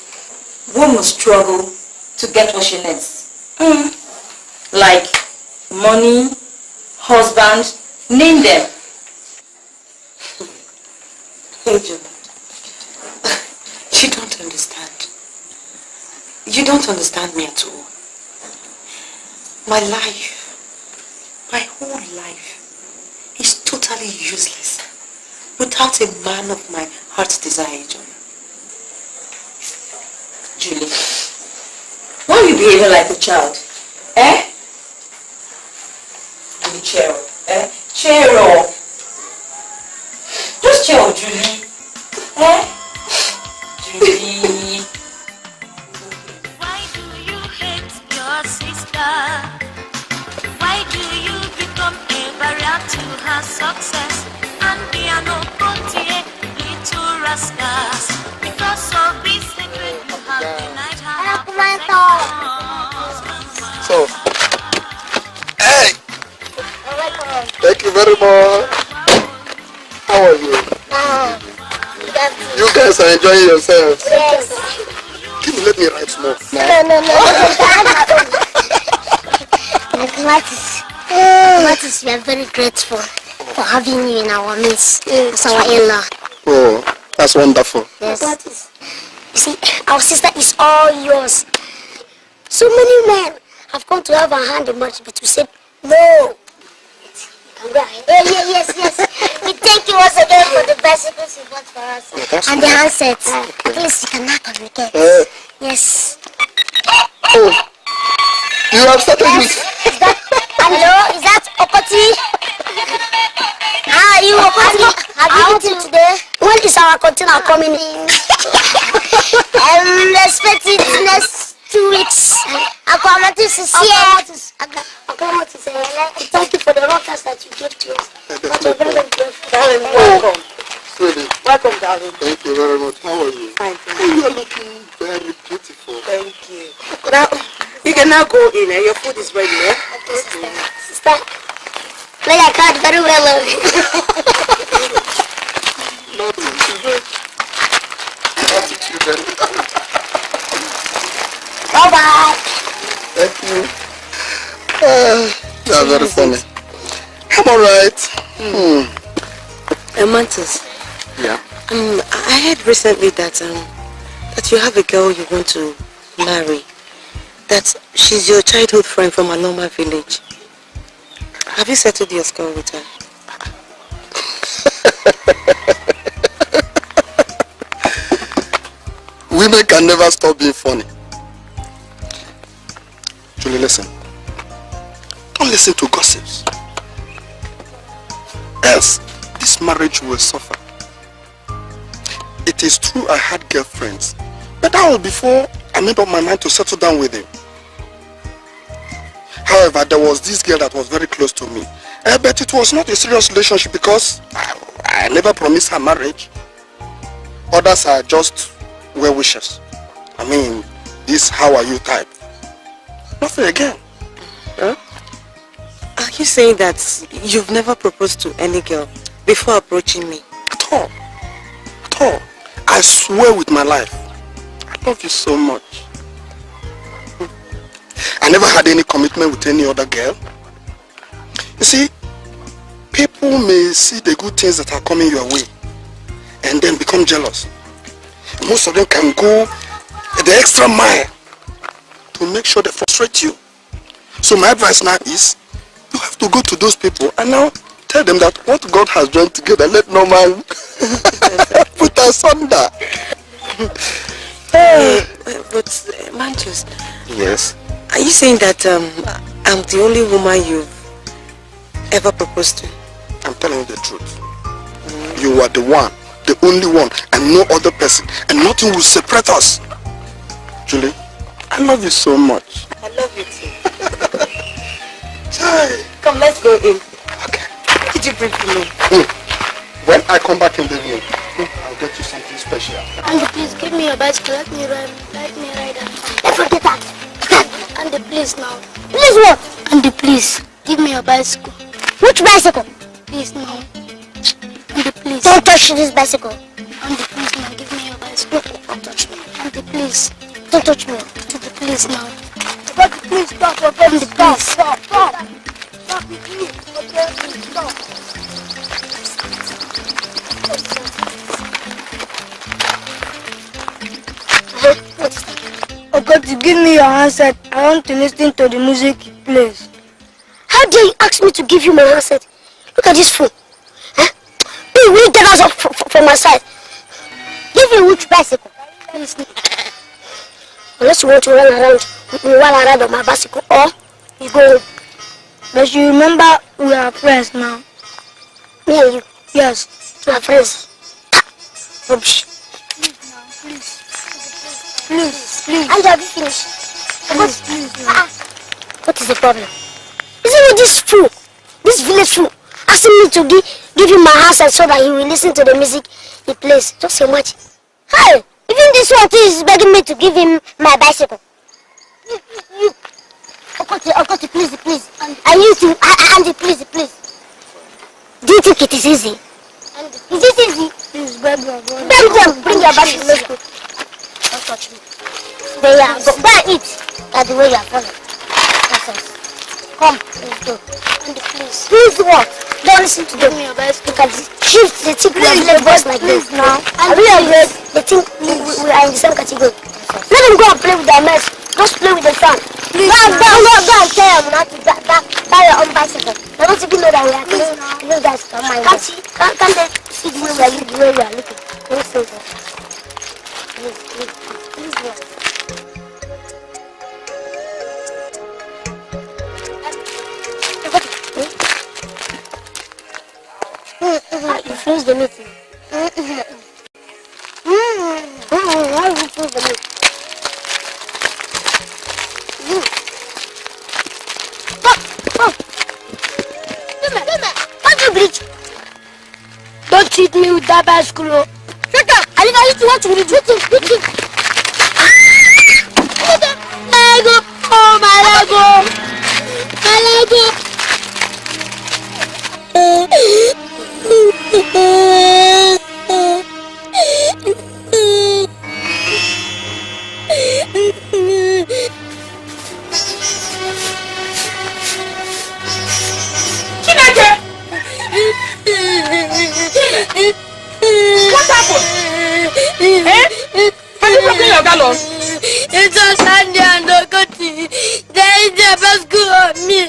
one must struggle to get what she needs. Like money, husband, name them. Angel, you don't understand. You don't understand me at all. My life, My whole life is totally useless without a man of my heart's desire, John. Julie, why are you behaving like a child? Eh? Julie, cheer up. Eh? Cheer up. Just cheer up, Julie. Eh? Julie. Why do you hate your sister? Why do you become a barrier to her success? And be an opportunity, little rascals. Because of this secret you have denied her. So, hey! Thank you very much. How are you? You guys are enjoying yourselves. Yes. Let me write more. No. Matis, we are very grateful for having you in our midst as our in-law. Oh, that's wonderful. Yes. You see, our sister is all yours. So many men have come to have a hand in marriage, but we said no. Yes. We thank you once again for the bicycles you bought for us. And the handsets. At least you can now communicate. Yes. Oh, you have started with... Hello, is that Okoti? How are you, Okoti? Have you eaten today? When is our container coming in? Expect it next 2 weeks. Aquamatis is here. Aquamatis, thank you for the rockers that you gave to us. Darling, welcome. Sweetie, Welcome, darling. thank you very much. How are you? Fine, You are looking very beautiful. thank you. Now, you can now go in. Your food is ready, eh? Okay, sister. Play your card very well. Not the children. Not the children. Bye-bye. Thank you. That's very funny. I'm alright. Mantis, Yeah. I heard recently that you have a girl you want to marry. That she's your childhood friend from Aloma village. Have you settled your score with her? Women can never stop being funny. Julie, listen. Don't listen to gossips. Else, this marriage will suffer. It is true I had girlfriends, but that was before I made up my mind to settle down with him. However, there was this girl that was very close to me. But it was not a serious relationship because I never promised her marriage. Others are just well wishes. I mean, this how are you type. Nothing again. Huh? Are you saying that you've never proposed to any girl before approaching me? At all. At all. I swear with my life. I love you so much. I never had any commitment with any other girl. You see, people may see the good things that are coming your way and then become jealous. Most of them can go the extra mile to make sure they frustrate you. So my advice now is, you have to go to those people and now tell them that what God has joined together, let no man put asunder. But Manchus, Yes. are you saying that I'm the only woman you've ever proposed to? I'm telling you the truth. You are the one, the only one, and no other person, and nothing will separate us. Julie, I love you so much. I love you too. Chai. Come, let's go in. Okay. What did you bring for me? When I come back in the room, I'll get you something special. Andy, please give me your bicycle. Let me ride that. Let's forget that. Andy, please now. Please what? Andy, please give me your bicycle. Which bicycle? Please now. Andy, please. Don't touch this bicycle. Andy, please now. Give me your bicycle. Don't touch me. Andy, please. Don't touch me. Andy, please now. Andy, please stop. Andy, please stop. Stop it, please. Okay, please stop. Oh God, give me your handset. I want to listen to the music, please. How dare you ask me to give you my handset? Look at this fool. Huh? Hey, will you get us off from my side? Give me which bicycle? Unless you want to run around while I ride on my bicycle, or you go home. But you remember we are friends now. Me and you? Yes. We are friends. Rubbish. Please. And have you finished? Please. What is the problem? Isn't it this fool, this village fool, asking me to give him my handset so that he will listen to the music he plays? Just so much. Hey, even this one too is begging me to give him my bicycle. You. Okoti, please. And you too, Andy, please. Do you think it is easy? Is it easy? Please, beg your boy. Bring your bicycle, let's go. Don't touch me. There you are, go and eat. That's the way you are falling. Nonsense. Come, let's go. Andy, please. Please what? Don't listen to them. You can shift the thing we are boys like this now. And we are great. They think we are in the same category. Let them go and play with their mess. Just play with the fan. Go and tell them not to buy your own bicycle. They don't even know that we are clean. You guys don't mind. Can't they see the way we are looking? Don't say that. Please what? You finish the meeting. Why you finish the meeting? Don't you bleach? Don't cheat me with that bicycle. Shut up! I think I used to watch with you. Lego! Oh, my Lego! My Lego! What happened? Have you broken your gallon? It's a Sunday and Okoti. There is a bicycle on me.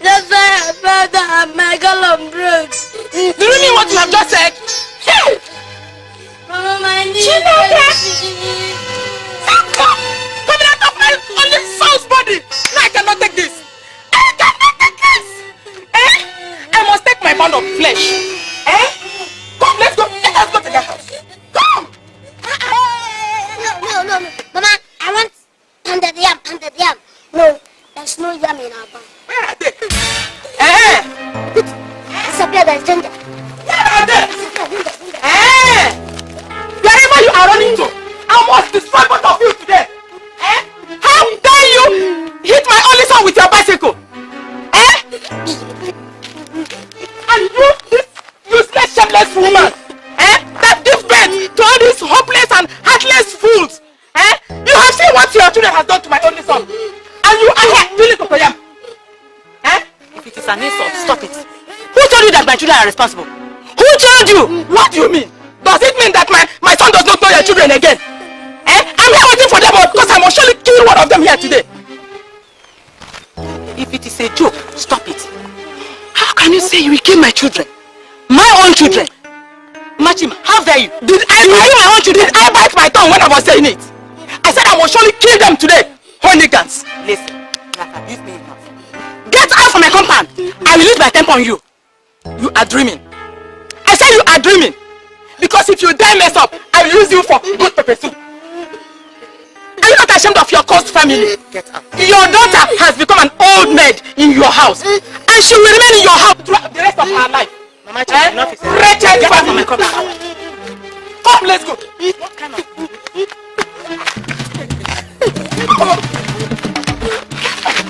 That's why I found that my gallon broke. Do you mean what you have just said? Hey! Mama, my knee. Coming out of my only son's body! No, I cannot take this! I must take my pound of flesh. Come, let's go to the house. Come! No. Mama, I want pounded yam. No, there's no yam in our barn. Where are they? Disappear, there's danger. Where are they? Wherever you are running to, I must destroy both of you today. How dare you hit my only son with your bicycle? And you, this useless, shameless woman, that gives birth to all these hopeless and heartless fools. You have seen what your children have done to my only son. And you are here feeling cocoyam. If it is an insult, stop it. Who told you that my children are responsible? Who told you? What do you mean? Does it mean that my son does not know your children again? I'm here waiting for them because I must surely kill one of them here today. If it is a joke, stop it. How can you say you will kill my children? My own children? Machima, how dare you? Did I bite my tongue when I was saying it? I said I must surely kill them today. Hooligans. Listen, you have abused me enough. Get out from my compound. I will lose my temper on you. You are dreaming. I said you are dreaming. Because if you dare mess up, I will use you for good pepper soup. Are you not ashamed of your cursed family? Get out. Your daughter has become an old maid in your house. And she will remain in your house throughout the rest of her life. Mama, enough is enough. Wretched, get out from my compound. Come, let's go. What kind of... Come on.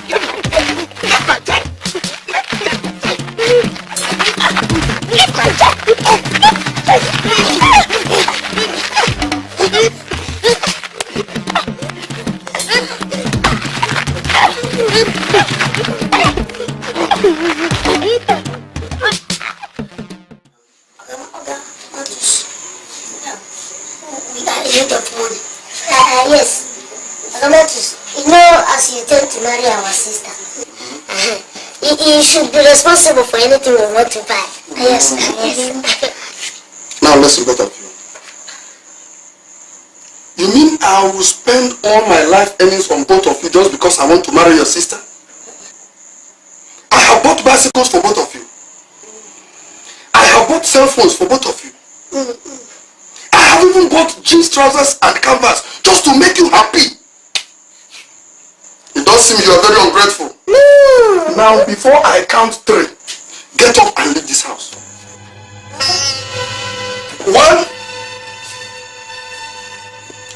Get my check. Get my Yes, you know, as you tend to marry our sister, You should be responsible for anything we want to buy. Yes, yes. Now listen, both of you. You mean I will spend all my life earnings on both of you just because I want to marry your sister? I have bought bicycles for both of you. I have bought cell phones for both of you. I have even bought jeans, trousers and canvas just to make you happy. It does seem you are very ungrateful. Now before I count 3, get up and leave this house. 1,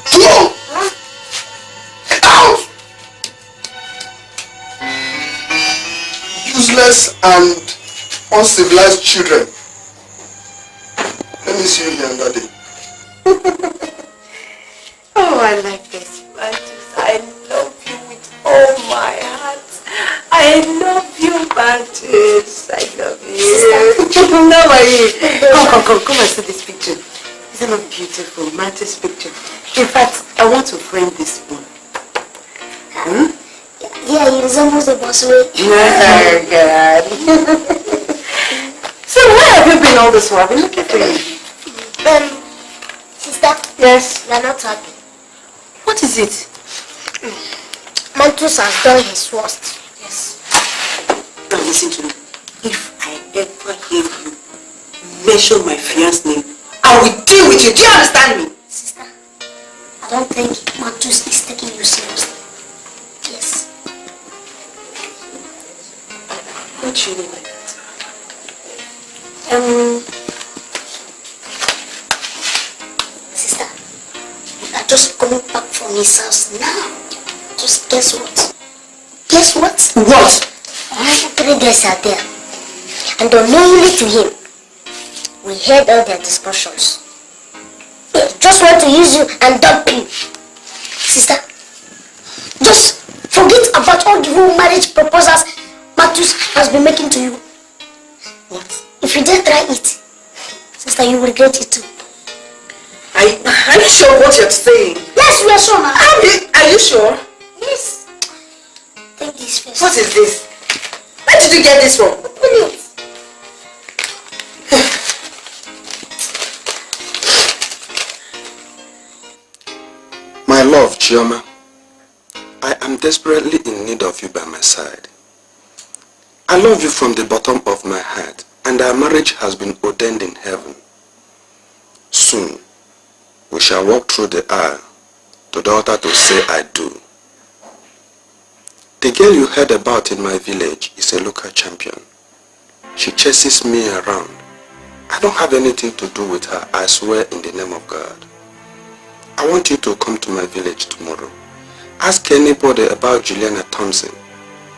2, out! Useless and uncivilized children. Let me see you here another day. Oh, I like this. I love you with all my heart. I love you, Mantis. I love you. No, come and see this picture. Isn't it beautiful? Mantis picture. In fact, I want to frame this one. Yeah, he resembles the boss way. Oh, God. So where have you been all this while? I've been looking for you. Sister? Yes? You are not happy. What is it? Mantus has done his worst. Yes. Now listen to me. If I ever hear you mention my fiance's name, I will deal with you. Do you understand me? Sister, I don't think Mantus is taking you seriously. Yes. What do you mean by that? Sister, we are just coming back from his house now. Just guess what? Guess what? What? 3 guys are there. And unknowingly to him, we heard all their discussions. They just want to use you and dump you. Sister, just forget about all the whole marriage proposals Matus has been making to you. What? If you dare try it, sister, you will regret it too. Are you sure what you're saying? Yes, we are sure, ma'am. Are you sure? Yes. Take this first. What is this? Where did you get this from? Open it. My love, Chioma, I am desperately in need of you by my side. I love you from the bottom of my heart, and our marriage has been ordained in heaven. Soon, we shall walk through the aisle to the altar to say I do. The girl you heard about in my village is a local champion. She chases me around. I don't have anything to do with her, I swear in the name of God. I want you to come to my village tomorrow. Ask anybody about Juliana Thompson.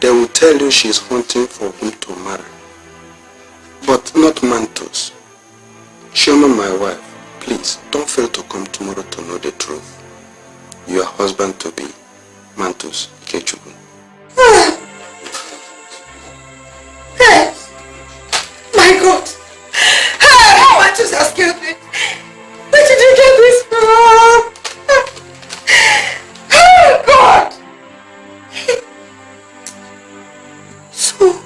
They will tell you she is hunting for whom to marry. But not Mantus. Chioma, my wife, please don't fail to come tomorrow to know the truth. Your husband to be, Mantus Ikechukwu. Hey! My God! Hey! Mantus has killed me! Where did you get this from? Oh God! So,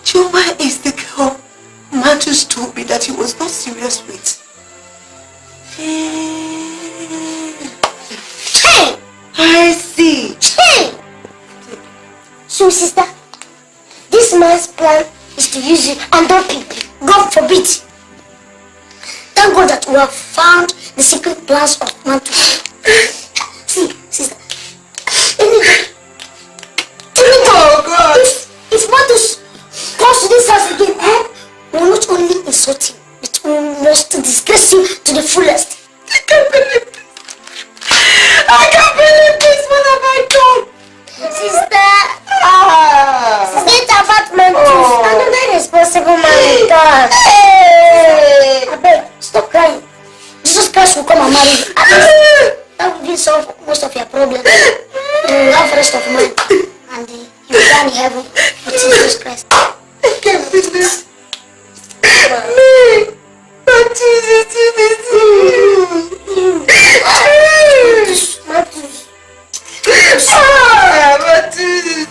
Chioma is the girl Mantus told me that he was not serious with. Hey! I see. Hey! So, sister, this man's plan is to use you and dump people. God forbid. Thank God that we have found the secret plans of Mantus. See, sister, Oh God! if Mantus comes to this house again, we will not only insult him, but we must disgrace him to the fullest. I can't believe this. I can't believe this. What have I done? Sister, forget about Mantus. I'm not a responsible man. God. Hey! I beg, stop crying. Jesus Christ will come and marry you. That will be solve most of your problems. You will have rest of mind. And you will die in heaven with Jesus Christ. I can't believe this. Me! Mantus is in it. Mantus. Mantus is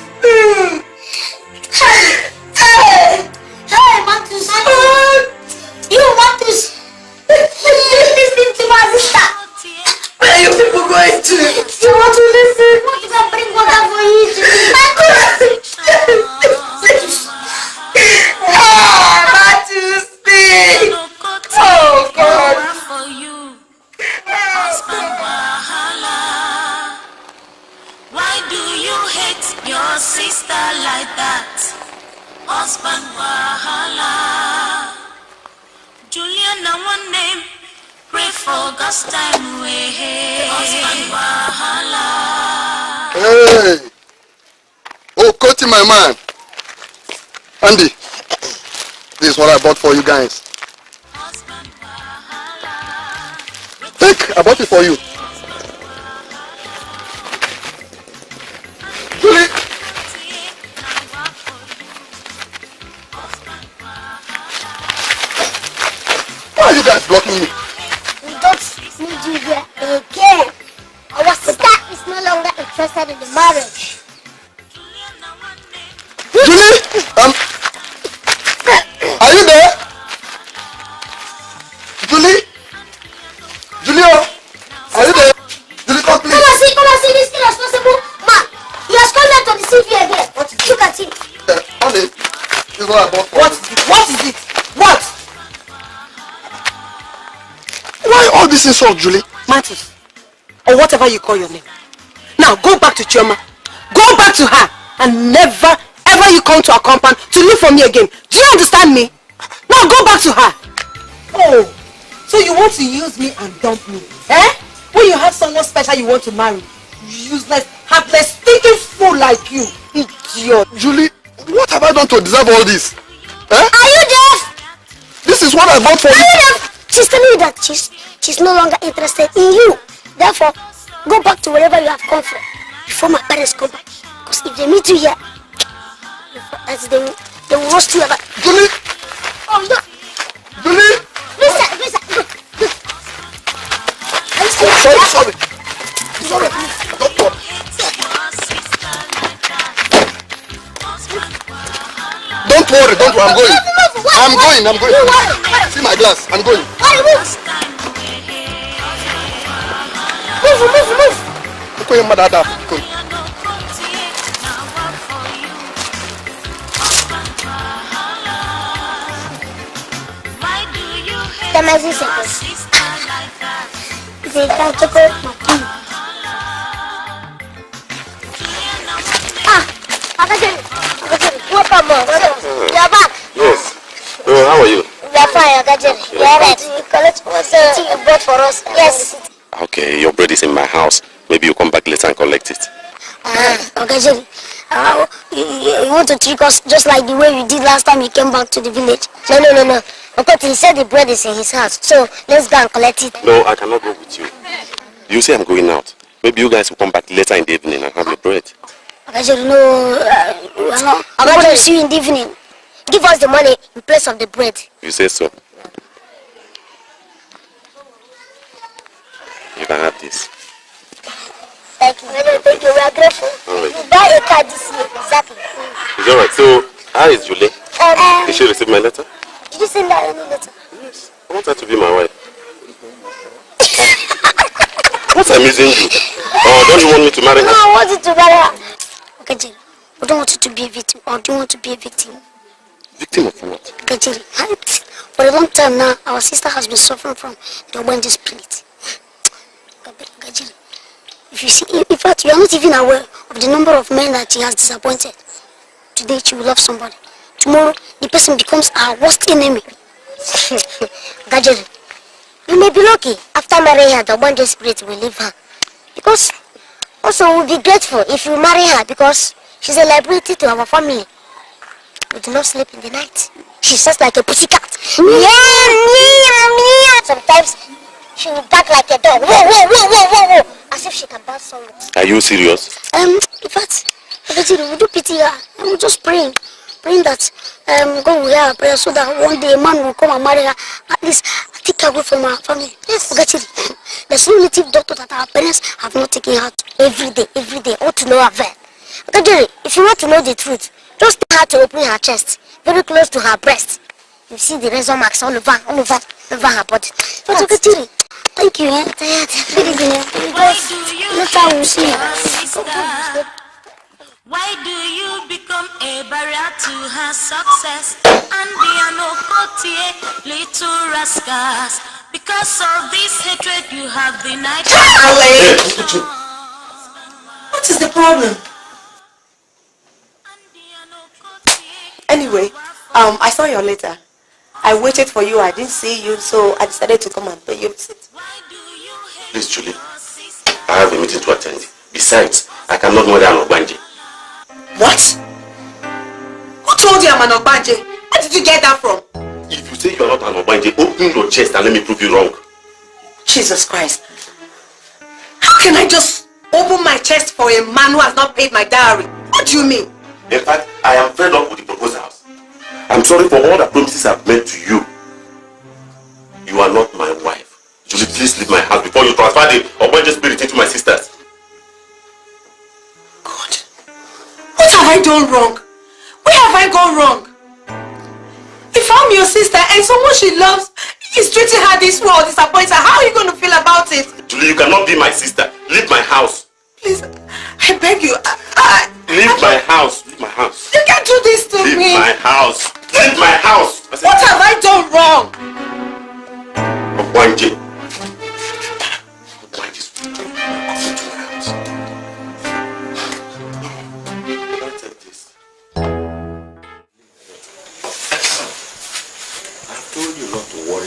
one name. Pray for God's time way. Husband wahala. Hey! Oh, Koti, my man. Andy, this is what I bought for you guys. Take, I bought it for you. Julie! Why are you guys blocking me? We don't need you here again. Our sister is no longer interested in the marriage. Julie! Are you there? Julie? Julio? Are you there? Julie, come please. Come and see this irresponsible man. He has come here to deceive you again. Look at him. Honey, this is what I bought for What you. is it? What is it? What? Why all this insult, Julie? Mantis, or whatever you call your name. Now go back to Chioma. Go back to her and never ever you come to our compound to look for me again. Do you understand me? Now go back to her. Oh, so you want to use me and dump me? Eh? When you have someone special you want to marry. Useless, heartless, stinking fool like you. Idiot. Julie, what have I done to deserve all this? Eh? Are you deaf? This is what I bought for Are you. you deaf? She's telling you that she's no longer interested in you. Therefore, go back to wherever you have come from before my parents come back. Because if they meet you here, they will roast you ever. Julie! Oh, no. Julie! Listen. Look. Are you Oh, serious? sorry. Don't worry. Don't worry, I'm going. I'm going. See my glass, I'm going. Move. Okay, your mother, come. Welcome, you're back. Yes. How are you? We are fine, Ogajiri. You are right. You collect what you bought for us. Yes. Okay, your bread is in my house. Maybe you come back later and collect it. Ogajiri, you want to trick us just like the way you did last time you came back to the village? No. Okoti, he said the bread is in his house. So let's go and collect it. No, I cannot go with you. You say I'm going out. Maybe you guys will come back later in the evening and have your bread. Ogajiri, no. Ogajiri will see you in the evening. Give us the money in place of the bread. You say so. You can have this. Thank you. Thank you. We are grateful. Alright. You buy a car this year. Exactly. It's alright. So, how is Julie? Did she receive my letter? Did you send her any letter? Yes. I want her to be my wife. What's amusing you? Oh, don't you want me to marry her? No, I want you to marry her. Ogajiri, we don't want you to be a victim. Or do you want to be a victim? Victim of what? Ogajiri, for a long time now, our sister has been suffering from the Wendy spirit. Ogajiri, if you see, in fact, you are not even aware of the number of men that she has disappointed. Today, she will love somebody. Tomorrow, the person becomes our worst enemy. Ogajiri, you may be lucky. After marrying her, the Wendy spirit will leave her. Because, also, we'll be grateful if you marry her because she's a liability to our family. We do not sleep in the night. She's just like a pussycat. Sometimes she will bark like a dog. Whoa. As if she can bounce somewhere. Are you serious? In fact, we do pity her and we just praying that God will hear our prayer so that one day a man will come and marry her. At least take her away from our family. Yes, there's no native doctor that our parents have not taken her to. Every day, all to no avail. If you want to know the truth, just tell her to open her chest, very close to her breast. You see the razor marks all over her body. But Ogajiri, thank you. Good evening. Later we'll see. Why do you become a barrier to her success? And they are no little rascals. Because of this hatred you have denied. What is the problem? Anyway, I saw your letter. I waited for you. I didn't see you, so I decided to come and pay you a visit. Please, Julie. I have a meeting to attend. Besides, I cannot murder an Ogbanje. What? Who told you I'm an Ogbanje? Where did you get that from? If you say you are not an Ogbanje, open your chest and let me prove you wrong. Jesus Christ. How can I just open my chest for a man who has not paid my dowry? What do you mean? In fact, I am fed up with the proposals. I'm sorry for all the promises I've made to you. You are not my wife. Julie, please leave my house before you transfer the Ogbanje spirit into my sisters. God, what have I done wrong? Where have I gone wrong? If I'm your sister and someone she loves is treating her this way or disappoints her, how are you going to feel about it? Julie, you cannot be my sister. Leave my house. Please, I beg you. Leave my house. Leave my house. You can't do this to me. Leave my house. Leave my house. What have I done wrong? Ogbanje.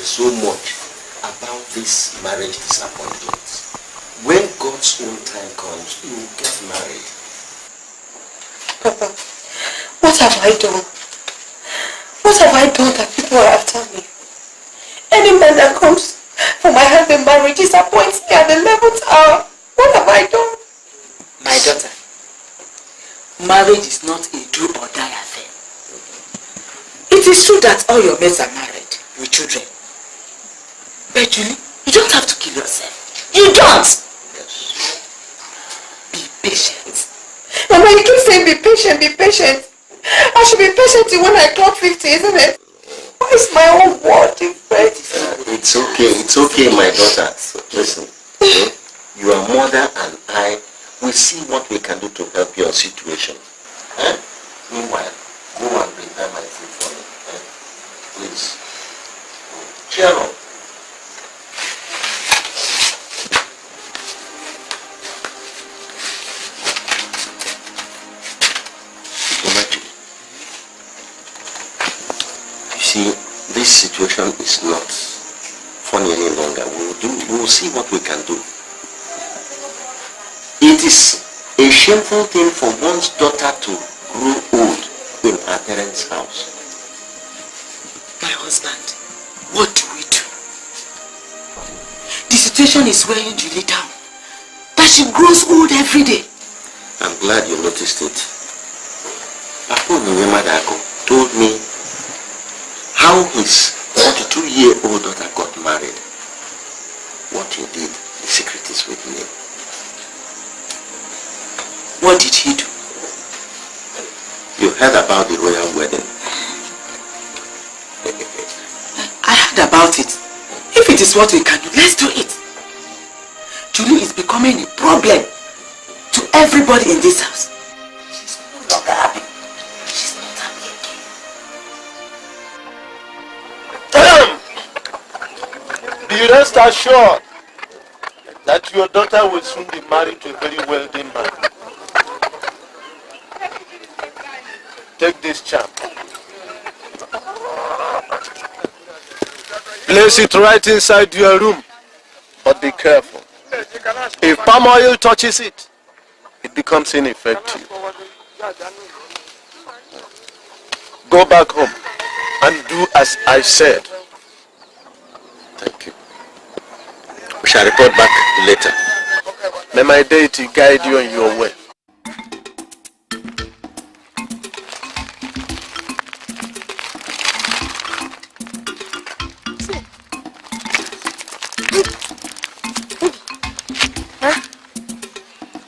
So much about this marriage disappointment. When God's own time comes, you will get married. Papa, what have I done? What have I done that people are after me? Any man that comes for my hand in marriage disappoints me at the 11th hour. What have I done? My daughter, marriage is not a do or die affair. It is true that all your mates are married with children. But Julie, you don't have to kill yourself. You don't! Yes. Be patient. Mama, you keep saying be patient, be patient. I should be patient till when I clock 50, isn't it? Why is my own word different? It's okay, my daughter. Listen, okay? Your mother and I will see what we can do to help your situation. Eh? Meanwhile, go and prepare my food for me. Eh? Please. Cheer up. See, this situation is not funny any longer. We will see what we can do. It is a shameful thing for one's daughter to grow old in her parents' house. My husband, what do we do? The situation is weighing Julie down. That she grows old every day. I'm glad you noticed it. Papa Madako told me how his 42-year-old daughter got married. What he did, the secret is with me. What did he do? You heard about the royal wedding. I heard about it. If it is what we can do, let's do it. Julie is becoming a problem to everybody in this house. She's no longer happy. She's not happy again. Be rest assured that your daughter will soon be married to a very wealthy man. Take this charm. Place it right inside your room, but be careful. If palm oil touches it, it becomes ineffective. Go back home and do as I said. Thank you. We shall report back later. May my deity guide you on your way.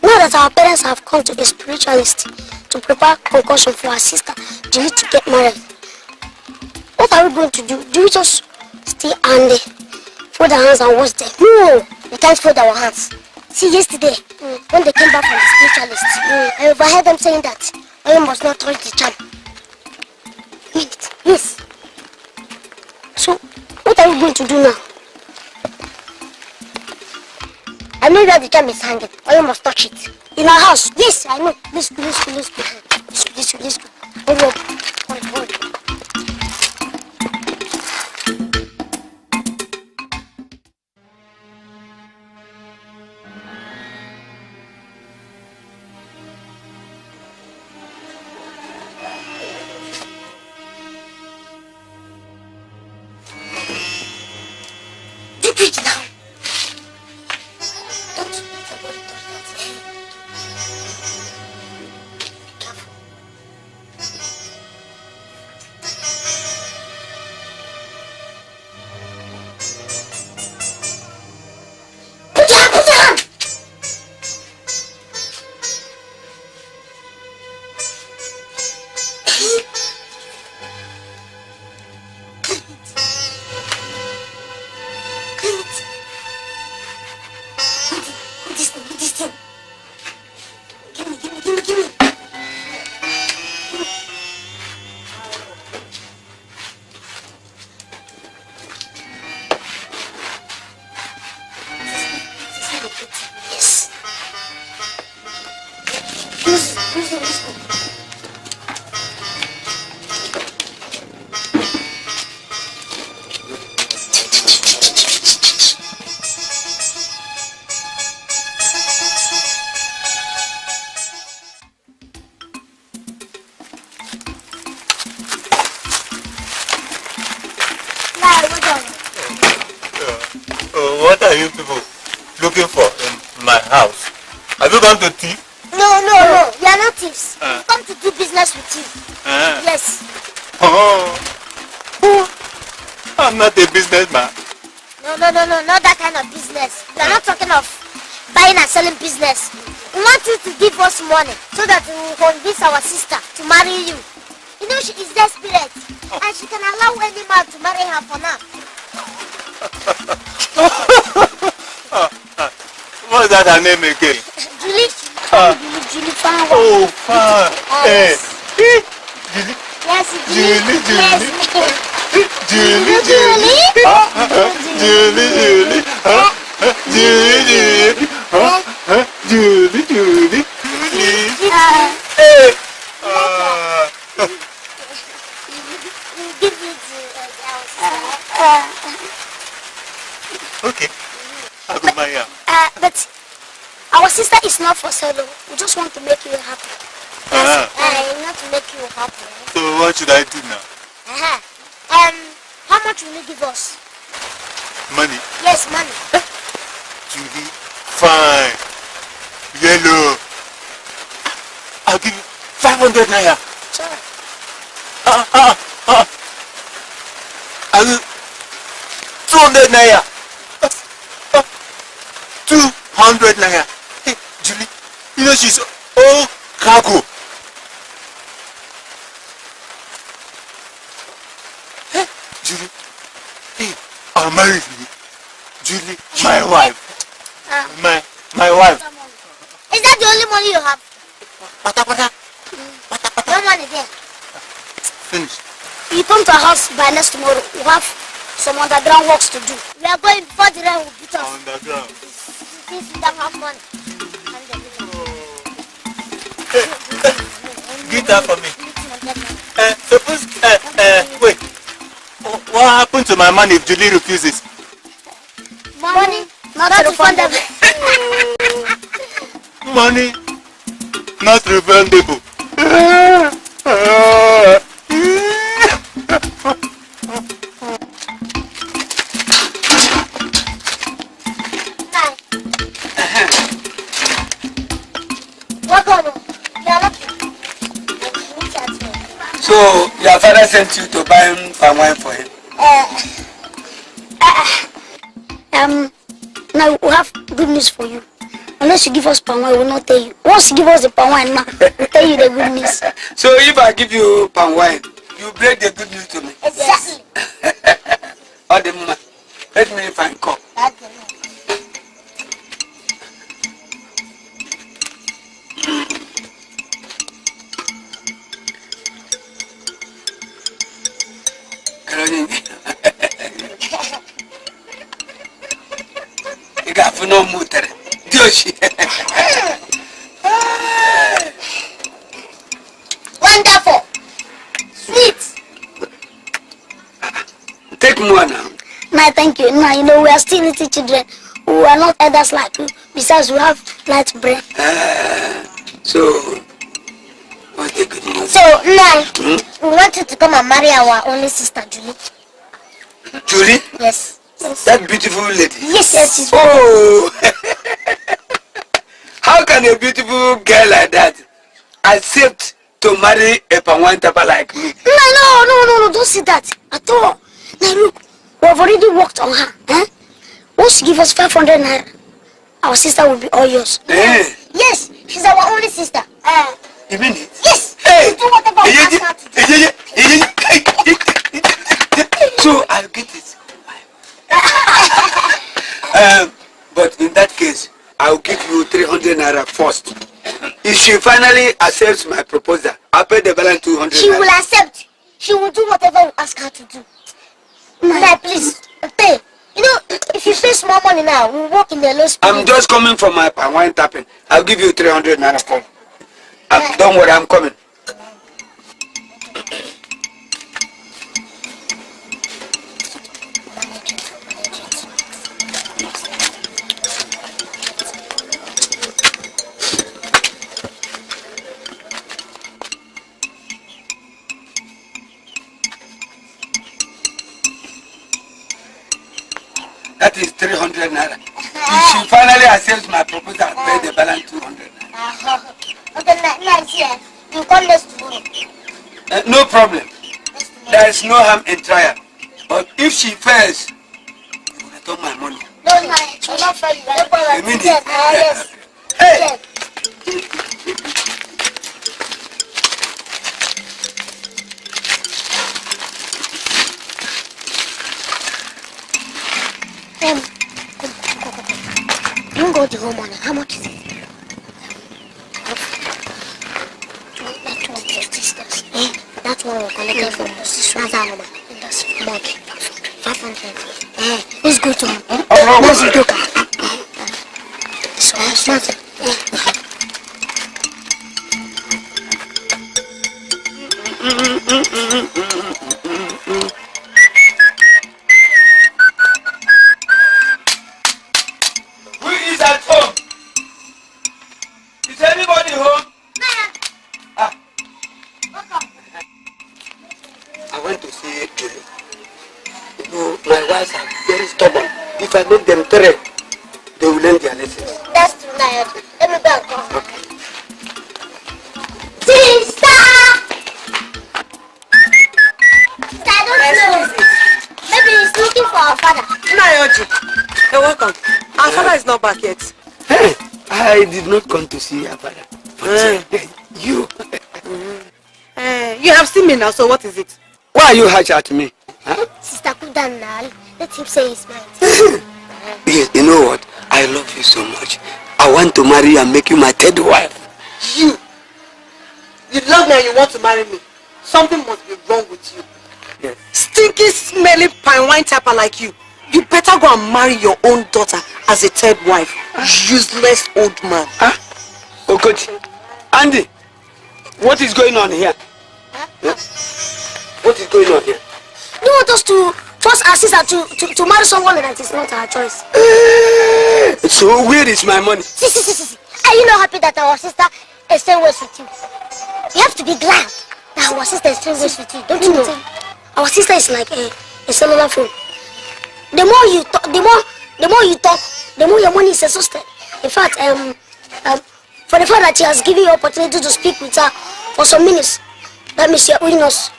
Now that our parents have come to a spiritualist to prepare concussion for our sister Julie to get married, what are we going to do? Do we just stay and fold our hands and watch them? No, we can't fold our hands. See, yesterday, when they came back from the spiritualist, I overheard them saying that oil must not touch the charm. Yes. So, what are we going to do now? I know where the charm is hanging. Oil must touch it. In our house. Yes, I know. Let's go. Hurry up. What are you people looking for in my house? Have you gone to thief? No. We are not thieves. We've come to do business with you. Yes. Oh, I'm not a businessman. No, not that kind of business. We are not talking of buying and selling business. We want you to give us money so that we will convince our sister to marry you. You know she is desperate and she can allow any man to marry her for now. What's that her name again? Julie. Julie Fan. Oh, Fan. Yes. Julie. Yes, Julie. Yes. Julie. Julie. Hey. Give it to our sister. Okay. I'll go marry her. But our sister is not for sale. We just want to make you happy. Not to make you happy. So what should I do now? How much will you give us? Money. Yes, money. Julie, fine. Yellow. I'll give you 500 naira. Sure. I'll give 200 naira. 200 naira. Hey, Julie, you know she's all cargo. Hey, Julie, hey, I'll marry you. Julie, my wife. My wife. Is that the only money you have? No money there. Finish. You come to our house by next tomorrow. We have some underground works to do. We are going before the rain will beat us. Underground. Since we don't have money. Give that for me. Suppose, wait. What happened to my money if Julie refuses? Money? Not refundable. Money? Not refundable. So your father sent you to buy palm wine for him? Now we have good news for you. Unless you give us palm wine, we will not tell you. Once you give us the palm wine now, we'll tell you the good news. So if I give you palm wine, you break the good news to me? Exactly. All the moment. Let me find cup. You got for no mutter. Wonderful. Sweet. Take more now. No, thank you. No, you know, we are still little children. We are not elders like you. Besides, we have light brain. So, what's the good news? So, now, we want you to come and marry our only sister, Julie. Julie? Yes. That beautiful lady? Yes. She's oh! How can a beautiful girl like that accept to marry a Pangwan Tapa like me? No, don't say that at all. Now look, we have already worked on her. Once you give us 500 naira, our sister will be all yours. Yes, she's our only sister. You mean it? Yes. Hey. Do whatever we ask her to do. So I'll get it. But in that case, I'll give you 300 naira first. If she finally accepts my proposal, I'll pay the balance 200 She naira. will accept. She will do whatever we ask her to do. Now, please, pay. You know, if you pay small money now, we'll work in the low speed. I'm just coming from my palm wine tapping. I'll give you 300 naira first. Don't worry, I'm coming. That is 300 naira. If she finally accepts my proposal, I'll pay the balance 200 naira. Okay, nice, yeah. You call us tomorrow. No problem. There is no harm in trial. But if she fails, you will return my money. No, I will not fail you. You mean it? Yes. Hey! Yes. You go the whole money. How much is it? That's what we're collecting from the sister. That's our number. That's okay. 500. Let's go to him. Let's go. So, smart. Who is at home? Is anybody home? I went to see Julie. You know, my wives are very stubborn. If I make them three, they will learn their lessons. That's too nice. Let me back off. Sister! I don't know. Maybe he's looking for our father. Nayoji, you're welcome. Our father is not back yet. Hey, I did not come to see your father. But you. You have seen me now, so what is it? Why are you harsh at me? Huh? Sister, cool down now. Let him say his mind. Yes, you know what? I love you so much. I want to marry you and make you my third wife. You love me and you want to marry me. Something must be wrong with you. Yes. Stinky, smelly, pine wine tapper like you. You better go and marry your own daughter as a third wife. Useless old man. Oh, good. Andy, what is going on here? What is going on here? You want us to force our sister to marry someone that is not our choice? So where is my money? See. Are you not happy that our sister is staying with you? You have to be glad that our sister is staying with you. Don't you know? Our sister is like a cellular phone. The more you talk, the more your money is exhausted. In fact, for the fact that she has given you opportunity to speak with her for some minutes, that means you're owing us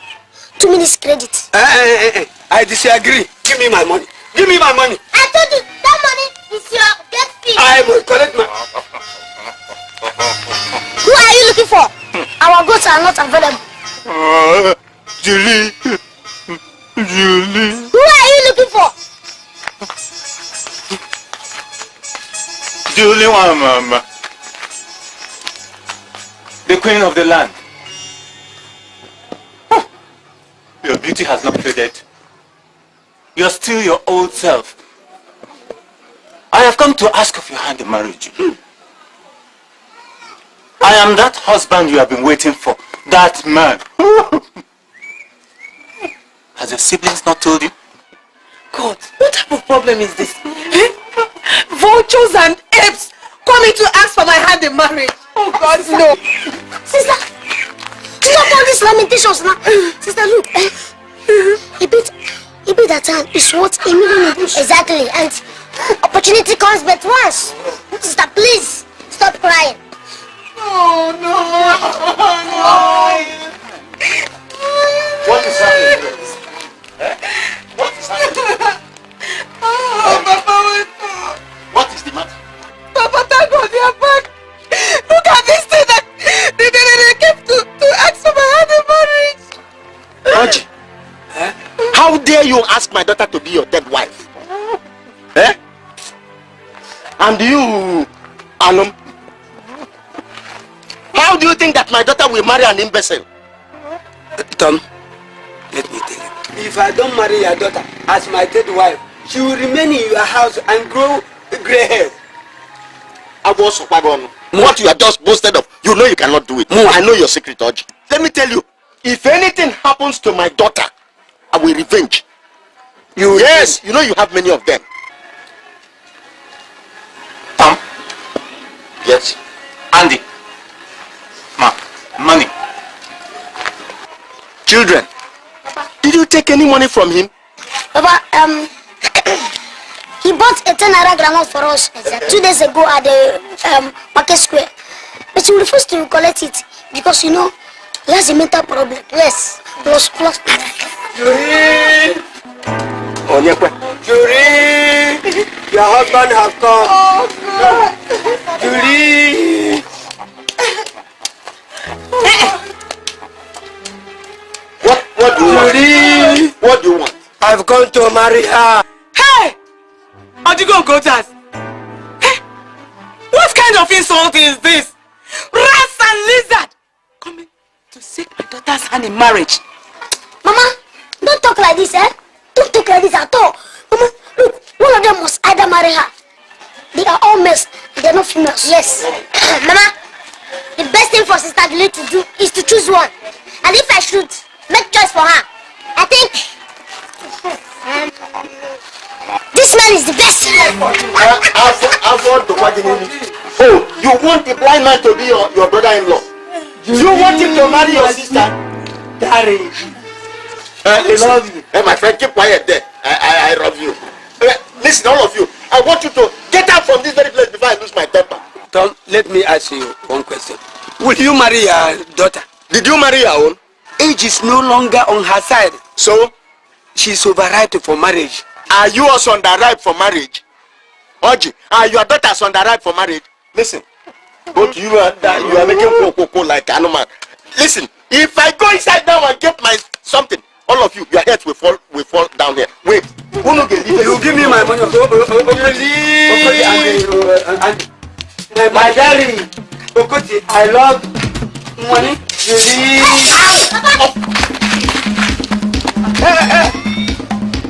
2 minutes credit. I disagree. Give me my money. Give me my money. I told you that money is your get fee. I will collect my. Who are you looking for? Our goods are not available. Julie. Who are you looking for? Julie, mama. The queen of the land. Your beauty has not faded. You're still your old self. I have come to ask of your hand in marriage. I am that husband you have been waiting for. That man. Has your siblings not told you? God, what type of problem is this? Vultures and apes coming to ask for my hand in marriage. Oh God, no. Sister, stop all these lamentations now. Sister, look. A bit that time is what a million bush. Exactly, and opportunity comes but once. Sister, please stop crying. Oh no. What is happening? What is happening? Oh, Papa, What is the matter? Papa, thank God they are back. Look at this thing that they came to ask for my hand in marriage. Auntie, how dare you ask my daughter to be your third wife? And you, Alum, how do you think that my daughter will marry an imbecile? Tom, let me tell you. If I don't marry your daughter as my third wife, she will remain in your house and grow gray hair. I was What you are just boasted of, you know you cannot do it. I know your secret, Oji. Let me tell you, if anything happens to my daughter, I will revenge. Yes, you know you have many of them. Yes. Andy. Money. Children, did you take any money from him? Papa, he bought a 10 naira groundnut for us 2 days ago at the market square. But he refused to collect it because, you know, he has a mental problem. Yes. Plus. Julie! Julie! Your husband has come. Oh, God. Julie! What do you want? What do you want? I've gone to marry her. Hey! Odigo Gotas! Hey! What kind of insult is this? Rats and lizard! Coming to seek my daughter's hand in marriage. Mama, don't talk like this, eh? Don't talk like this at all. Mama, look, one of them must either marry her. They are all males, they're not females. Yes. Mama, the best thing for Sister Julie to do is to choose one. And if I should make choice for her, I think this man is the best. Oh, you want the blind man to be your brother-in-law? You want him to marry your sister? Daddy, I love you. Hey, my friend, keep quiet there. I love you. Listen, all of you, I want you to get out from this very place before I lose my temper. Tom, let me ask you one question. Will you marry your daughter? Did you marry your own? Age is no longer on her side. So? She's overripe for marriage. Are you also underripe for marriage? Oji, are your daughters underripe for marriage? Listen, both you and you are making cocoa like animal. Listen, if I go inside now and get my something, all of you, your heads will fall down here. Wait, you give me my money. My darling, Okoti, I love money.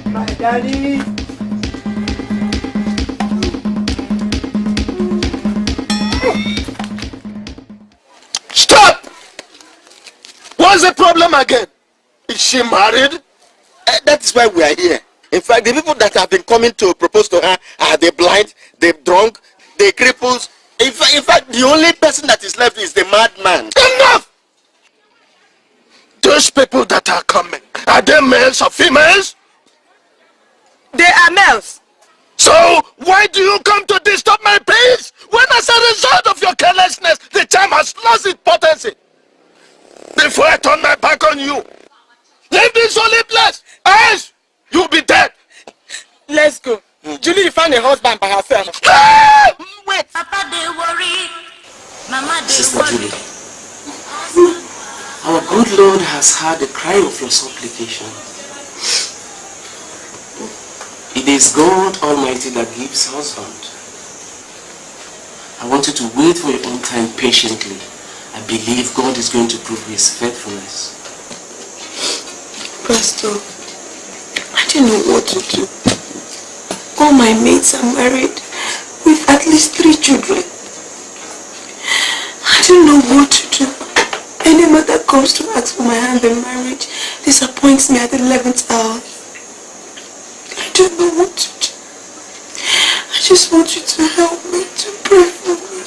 My daddy. Stop! What's the problem again? Is she married? That is why we are here. In fact, the people that have been coming to propose to her are they blind, they drunk, they cripples. In fact, the only person that is left is the madman. Enough! Those people that are coming, are they males or females? They are males. So, why do you come to disturb my peace? When as a result of your carelessness, the charm has lost its potency. Before I turn my back on you, leave this holy place, else you'll be dead. Let's go. Julie found a husband by herself. Wait. Papa, they worry. Mama, they Sister worry. Julie, our good Lord has heard the cry of your supplication. It is God Almighty that gives husband. I want you to wait for your own time patiently. I believe God is going to prove his faithfulness. Pastor, I don't know what to do. All my mates are married with at least 3 children. I don't know what to do. Any man that comes to ask for my hand in marriage disappoints me at the 11th hour. I don't know what to do. I just want you to help me, to pray for me.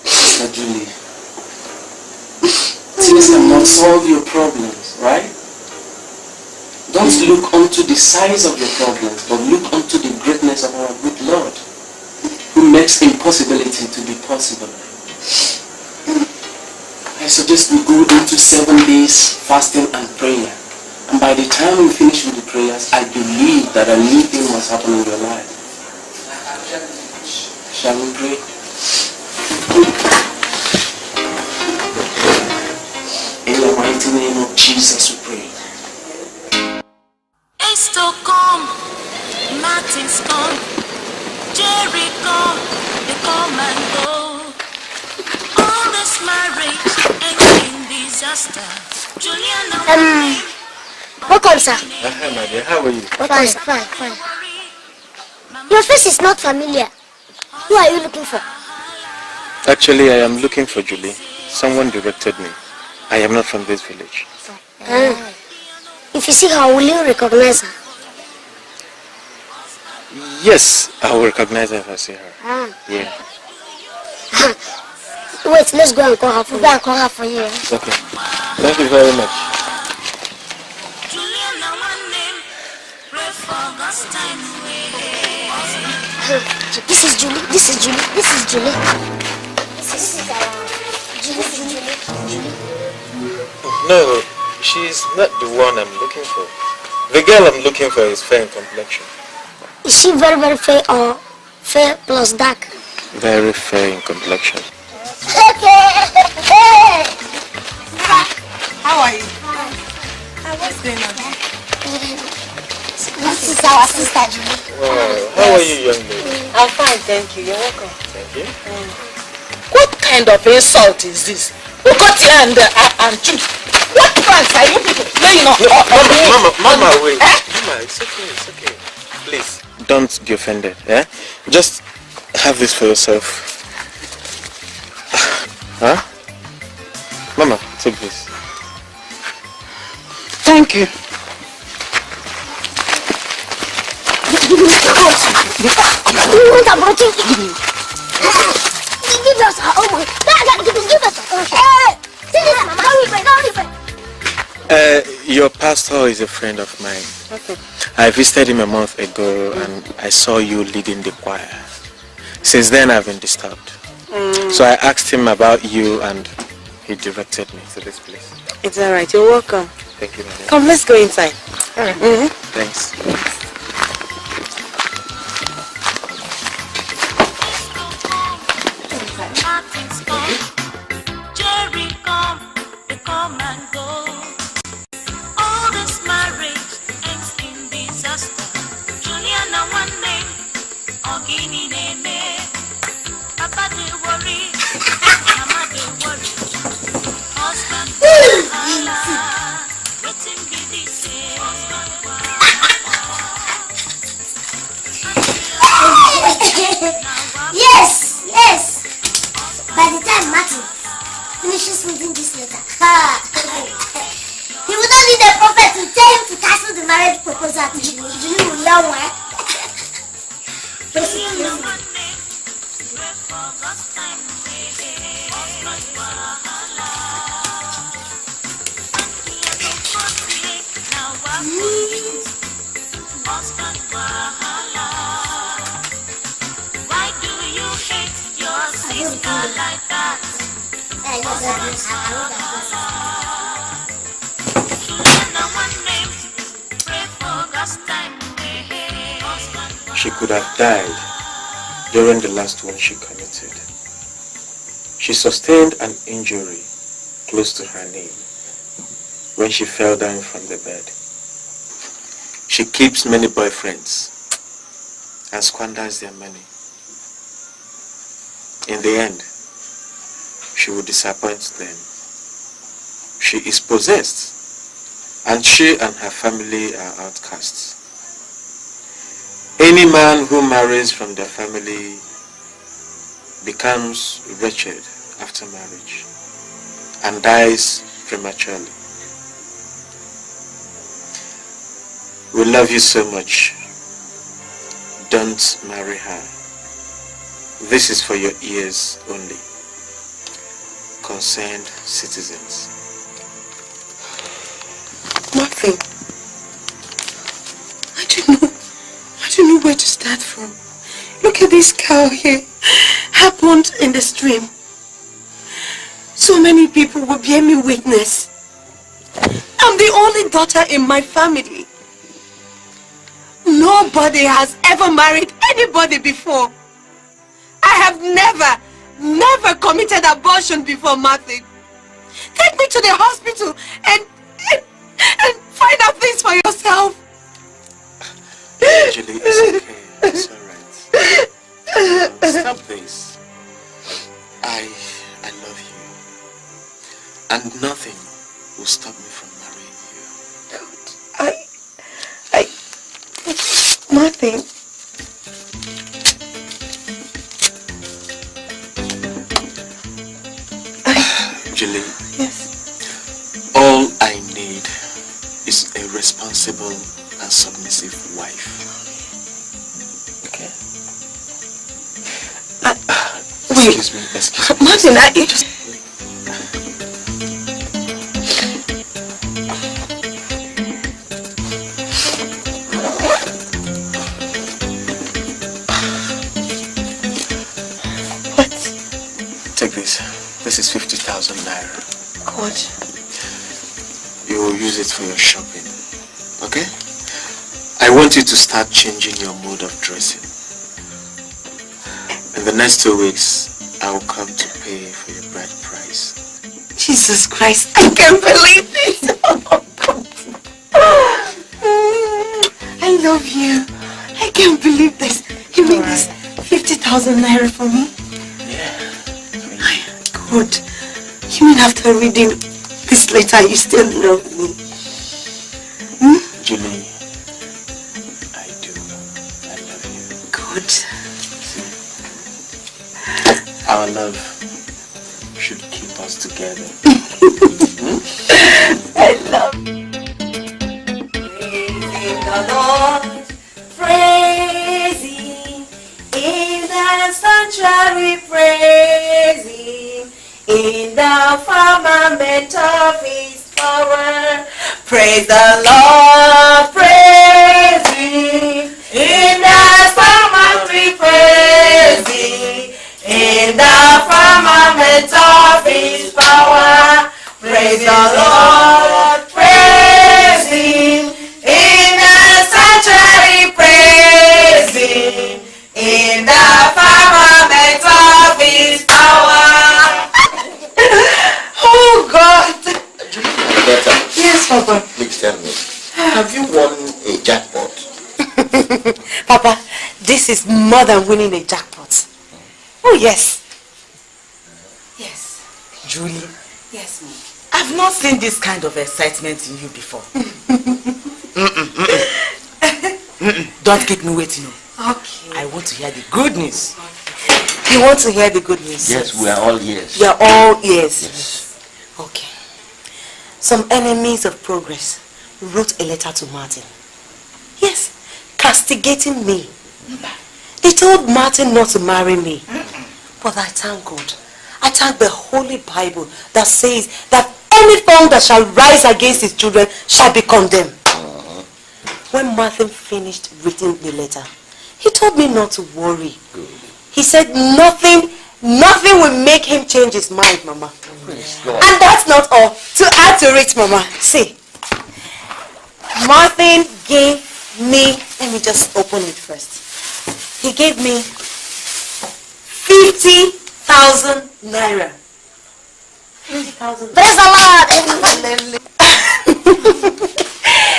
Sister Julie, tears cannot solve your problems, right? Don't look onto the size of your problems, but look onto the greatness of our good Lord, who makes impossibility to be possible. I suggest we go into 7 days fasting and prayer. And by the time we finish with the prayers, I believe that a new thing must happen in your life. Shall we pray? In the mighty name of Jesus we pray. It's to come. Martin's come. Jerry come. They come and go. All this marriage ending disaster. Juliana. Welcome, sir. Hi, my dear. How are you? Fine. Your face is not familiar. Who are you looking for? Actually, I am looking for Julie. Someone directed me. I am not from this village. If you see her, will you recognize her? Yes, I will recognize her if I see her. Yeah. Wait, let's go and call her for you. Go and call her for you. Okay. Thank you very much. This is Julie. This is Julie. This is Julie. This is Julie. No, she's not the one I'm looking for. The girl I'm looking for is fair in complexion. Is she very, very fair or fair plus dark? Very fair in complexion. How are you? What's going on? This is our sister Julie. Wow. How are you, young lady? I'm fine, thank you. You're welcome. Thank you. What kind of insult is this? Ukoti and Julie. What pranks are you people playing on? Mama, wait. Mama, it's okay. Please, don't be offended, eh? Just have this for yourself. Huh? Mama, take this. Thank you. You want a protein? Give us her own. Give us her. Hey! See this, Mama. Your pastor is a friend of mine. Okay. I visited him a month ago and I saw you leading the choir. Since then I've been disturbed. So I asked him about you and he directed me to this place. It's alright, you're welcome. Thank you, madam. Come, let's go inside. Thanks. Come and go. All this marriage ends in disaster. Juliana one name, Ogini name. Papa they worry, Mama they worry. Husband wahala, waiting be the same. Yes. By the time Martin finishes reading this letter, he will not need a prophet to tell him to cancel the marriage proposal to Julie. Julie will learn why. Why do you hate your sister like that? She could have died during the last one she committed. She sustained an injury close to her knee when she fell down from the bed. She keeps many boyfriends and squanders their money. In the end, she will disappoint them. She is possessed, and she and her family are outcasts. Any man who marries from their family becomes wretched after marriage and dies prematurely. We love you so much. Don't marry her. This is for your ears only. Concerned citizens. Nothing. I don't know where to start from. Look at this cow here. Happened in the stream. So many people will bear me witness. I'm the only daughter in my family. Nobody has ever married anybody before. I have never committed abortion before, Martin. Take me to the hospital and find out things for yourself. Julie, it's okay. It's alright. Stop this. I love you. And nothing will stop me from marrying you. Nothing. Julie. Yes. All I need is a responsible and submissive wife. Okay? Excuse me. Martin, just... Take this. This is 50,000 naira. God. You will use it for your shopping. Okay? I want you to start changing your mode of dressing. In the next 2 weeks, I will come to pay for your bride price. Jesus Christ, I can't believe this. Oh, God. I love you. I can't believe this. You made this 50,000 naira for me? Good. You mean after reading this letter, you still love me? Julie, I do. I love you. Good. Our love should keep us together. I love you. Praising the Lord, praising in the sanctuary, praising in the firmament of His power. Praise the Lord, praising in the sanctuary, praising in the firmament of His power. Praise the Lord, praising in the sanctuary, praising in the firmament of His power. Oh God! Yes, Papa. Please tell me, have you won a jackpot? Papa, this is more than winning a jackpot. Oh yes. Yes. Julie. Yes, Mom. I've not seen this kind of excitement in you before. Don't keep me waiting. Okay. I want to hear the good news. You want to hear the good news? Yes, we are all ears. You are all ears. Yes. Okay. Some enemies of progress wrote a letter to Martin. Yes, castigating me. They told Martin not to marry me. But I thank God. I thank the Holy Bible that says that any tongue that shall rise against his children shall be condemned. When Martin finished reading the letter, he told me not to worry. Good. He said nothing will make him change his mind, Mama. And that's not all. To add to it, Mama, see, Martin gave me, let me just open it first. He gave me 50,000 naira. 50,000. Praise the Lord.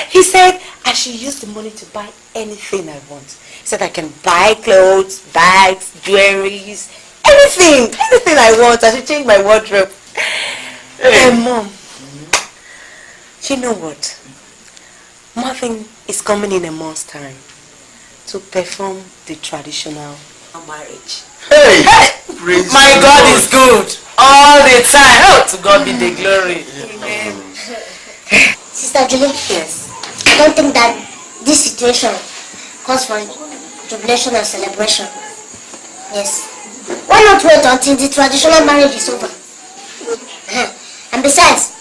He said I should use the money to buy anything I want. He said I can buy clothes, bags, jewelries, anything I want. I should change my wardrobe. And Mom, you know what? Martin is coming in a month's time to perform the traditional marriage. Hey! My God is good all the time. Oh, to God be the glory. Amen. Sister Julie, Yes. I don't think that this situation calls for jubilation and celebration. Yes. Why not wait until the traditional marriage is over? And besides,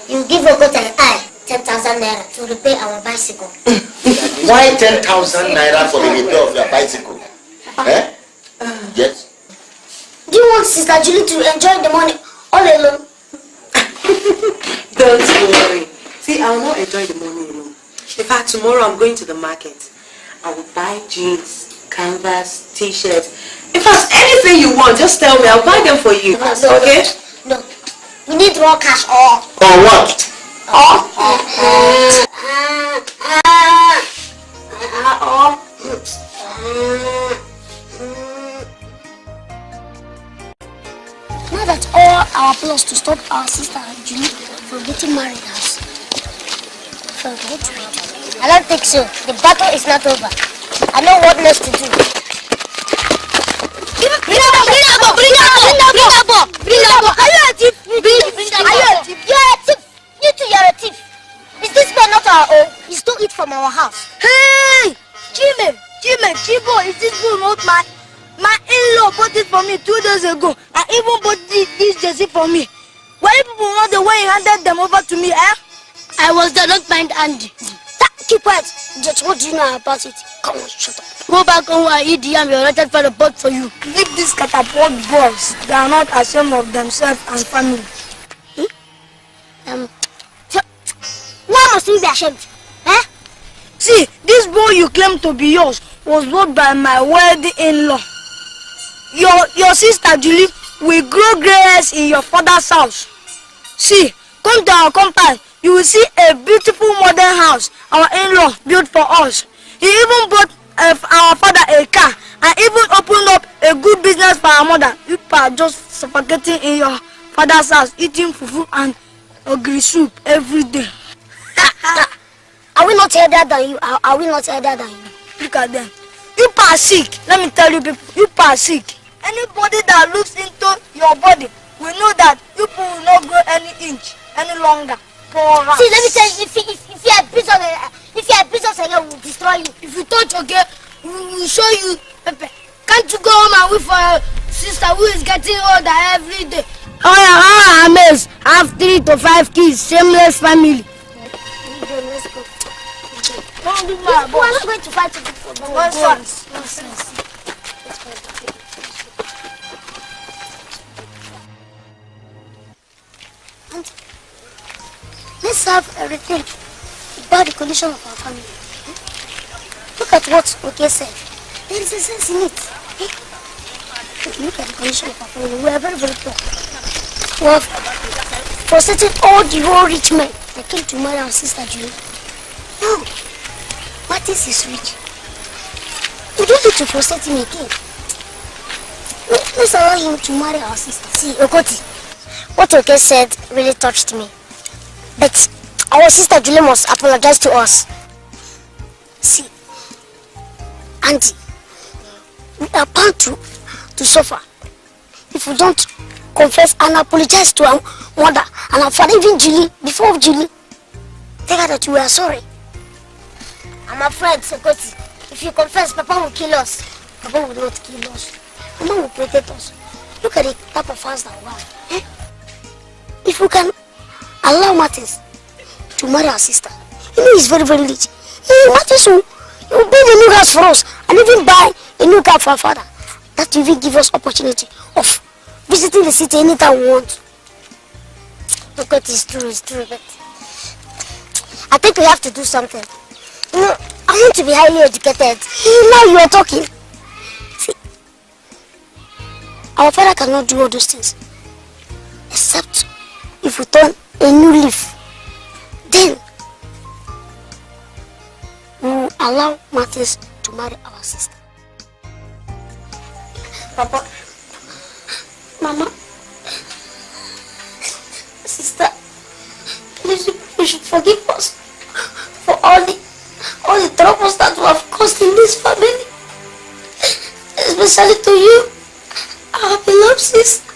you give Okote and I 10,000 naira to repair our bicycle. Why 10,000 naira for the repair of your bicycle? Yes. Do you want Sister Julie to enjoy the money all alone? Don't worry. See, I will not enjoy the money alone. In fact, tomorrow I'm going to the market. I will buy jeans, canvas, t-shirts. In fact, anything you want, just tell me. I'll buy them for you. Okay? No. We need raw cash or what? Now that all our plans to stop our sister Julie from getting married has failed, what do we do? I don't think so. The battle is not over. I know what next to do. Bring that ball! Are you a thief? Bring from our house. Hey! Chibo, is this boy not my in-law bought it for me 2 days ago. I even bought this jersey for me. Why people want the way he handed them over to me, eh? I was there, don't mind Andy. Keep quiet. Just what do you know about it? Come on, shut up. Go back home and eat the yam your rented for the boat for you. Leave these catapult boys. They are not ashamed of themselves and family. Why must we be ashamed? Eh? See, this boy you claim to be yours was bought by my wealthy in-law. Your sister Julie will grow grass in your father's house. See, come to our compound. You will see a beautiful modern house our in-law built for us. He even bought our father a car and even opened up a good business for our mother. You are just suffocating in your father's house, eating fufu and ogiri soup every day. Are we not elder than you? Are we not elder than you? Look at them. You are sick. Let me tell you people, you are sick. Anybody that looks into your body will know that you will not grow any inch any longer. See, let me tell you, if you are business again, we will destroy you. If you touch again, we will show you. Can't you go home and wait for your sister who is getting older every day? Oh yeah, Amaze. I have 3 to 5 kids, shameless family. Let's go. Don't do my We are not going to fight with people. Nonsense. Let's have everything about the condition of our family. Look at what Oke said. There is a sense in it. Look at the condition of our family. We are very, very poor. We have frustrated all the whole rich men that came to marry our sister Julie. No, Martins is rich. We don't need to frustrate him again. Let's allow him to marry our sister. See, Okoti, what Oke said really touched me. But our sister Julie must apologize to us. See, Auntie, we are bound to suffer if we don't confess and apologize to our mother and our father, even Julie, before Julie. Tell her that we are sorry. I'm afraid, Sekoti, if you confess, Papa will kill us. Papa will not kill us. Mama will protect us. Look at the type of house that we have. Eh? If we can allow Martins to marry our sister, you know he's very, very rich. Martins will build a new house for us and even buy a new car for our father. That will even give us opportunity of visiting the city anytime we want. Look at it's true, but I think we have to do something. You know, I want to be highly educated. Now you are talking. See, our father cannot do all those things except if we turn a new leaf. Then we will allow Martins to marry our sister. Papa, Mama, sister, please, you should forgive us for all the troubles that we have caused in this family, especially to you, our beloved sister.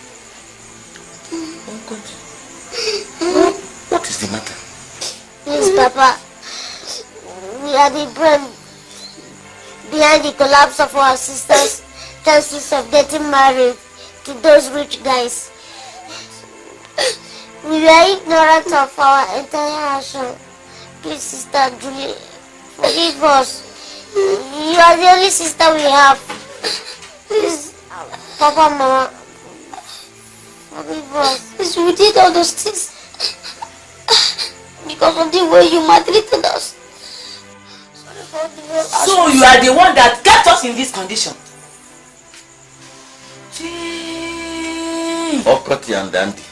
What is the matter? Yes, Papa, we are the brain behind the collapse of our sister's chances of getting married to those rich guys. We are ignorant of our entire action. Please, Sister Julie, forgive us. You are the only sister we have. Please, Papa, Mama, forgive us. Please, we did all those things because of the way you maltreated us. Sorry for the way. So you are the one that kept us in this condition. Okoti and Dandy.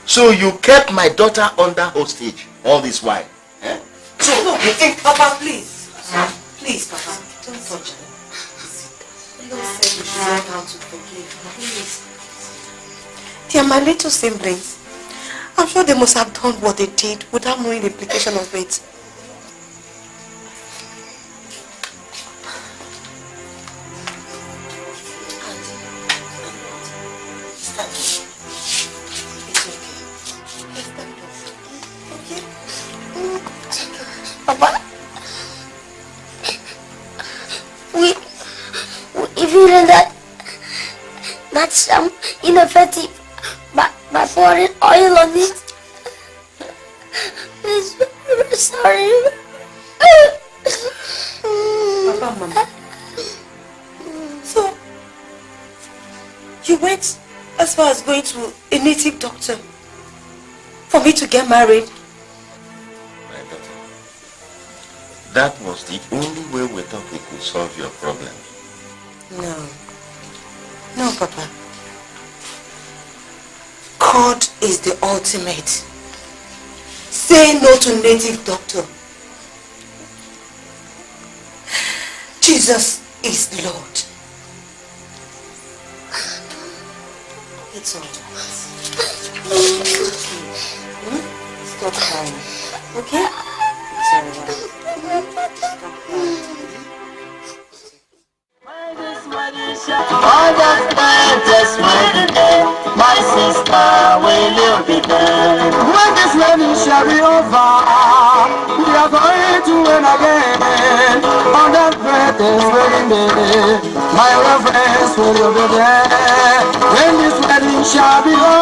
So you kept my daughter under hostage all this while? Eh? So no, Papa, please. Please, Papa, don't touch her. You said we should learn how to forgive. Please. They are my little siblings. I'm sure they must have done what they did without knowing the implication of it. Papa, feeling that some ineffective by pouring oil on it. Please, I'm sorry. Papa, Mama. So, you went as far as going to a native doctor for me to get married? My daughter, that was the only way we thought we could solve your problem. No, Papa. God is the ultimate. Say no to native doctor. Jesus is Lord. It's all right. Stop crying. Okay? It's all right. Stop crying. Just my sister will you be there? When this wedding shall be over, we are going to win again. On that greatest wedding day, my reverence will you be there? When this wedding shall be over.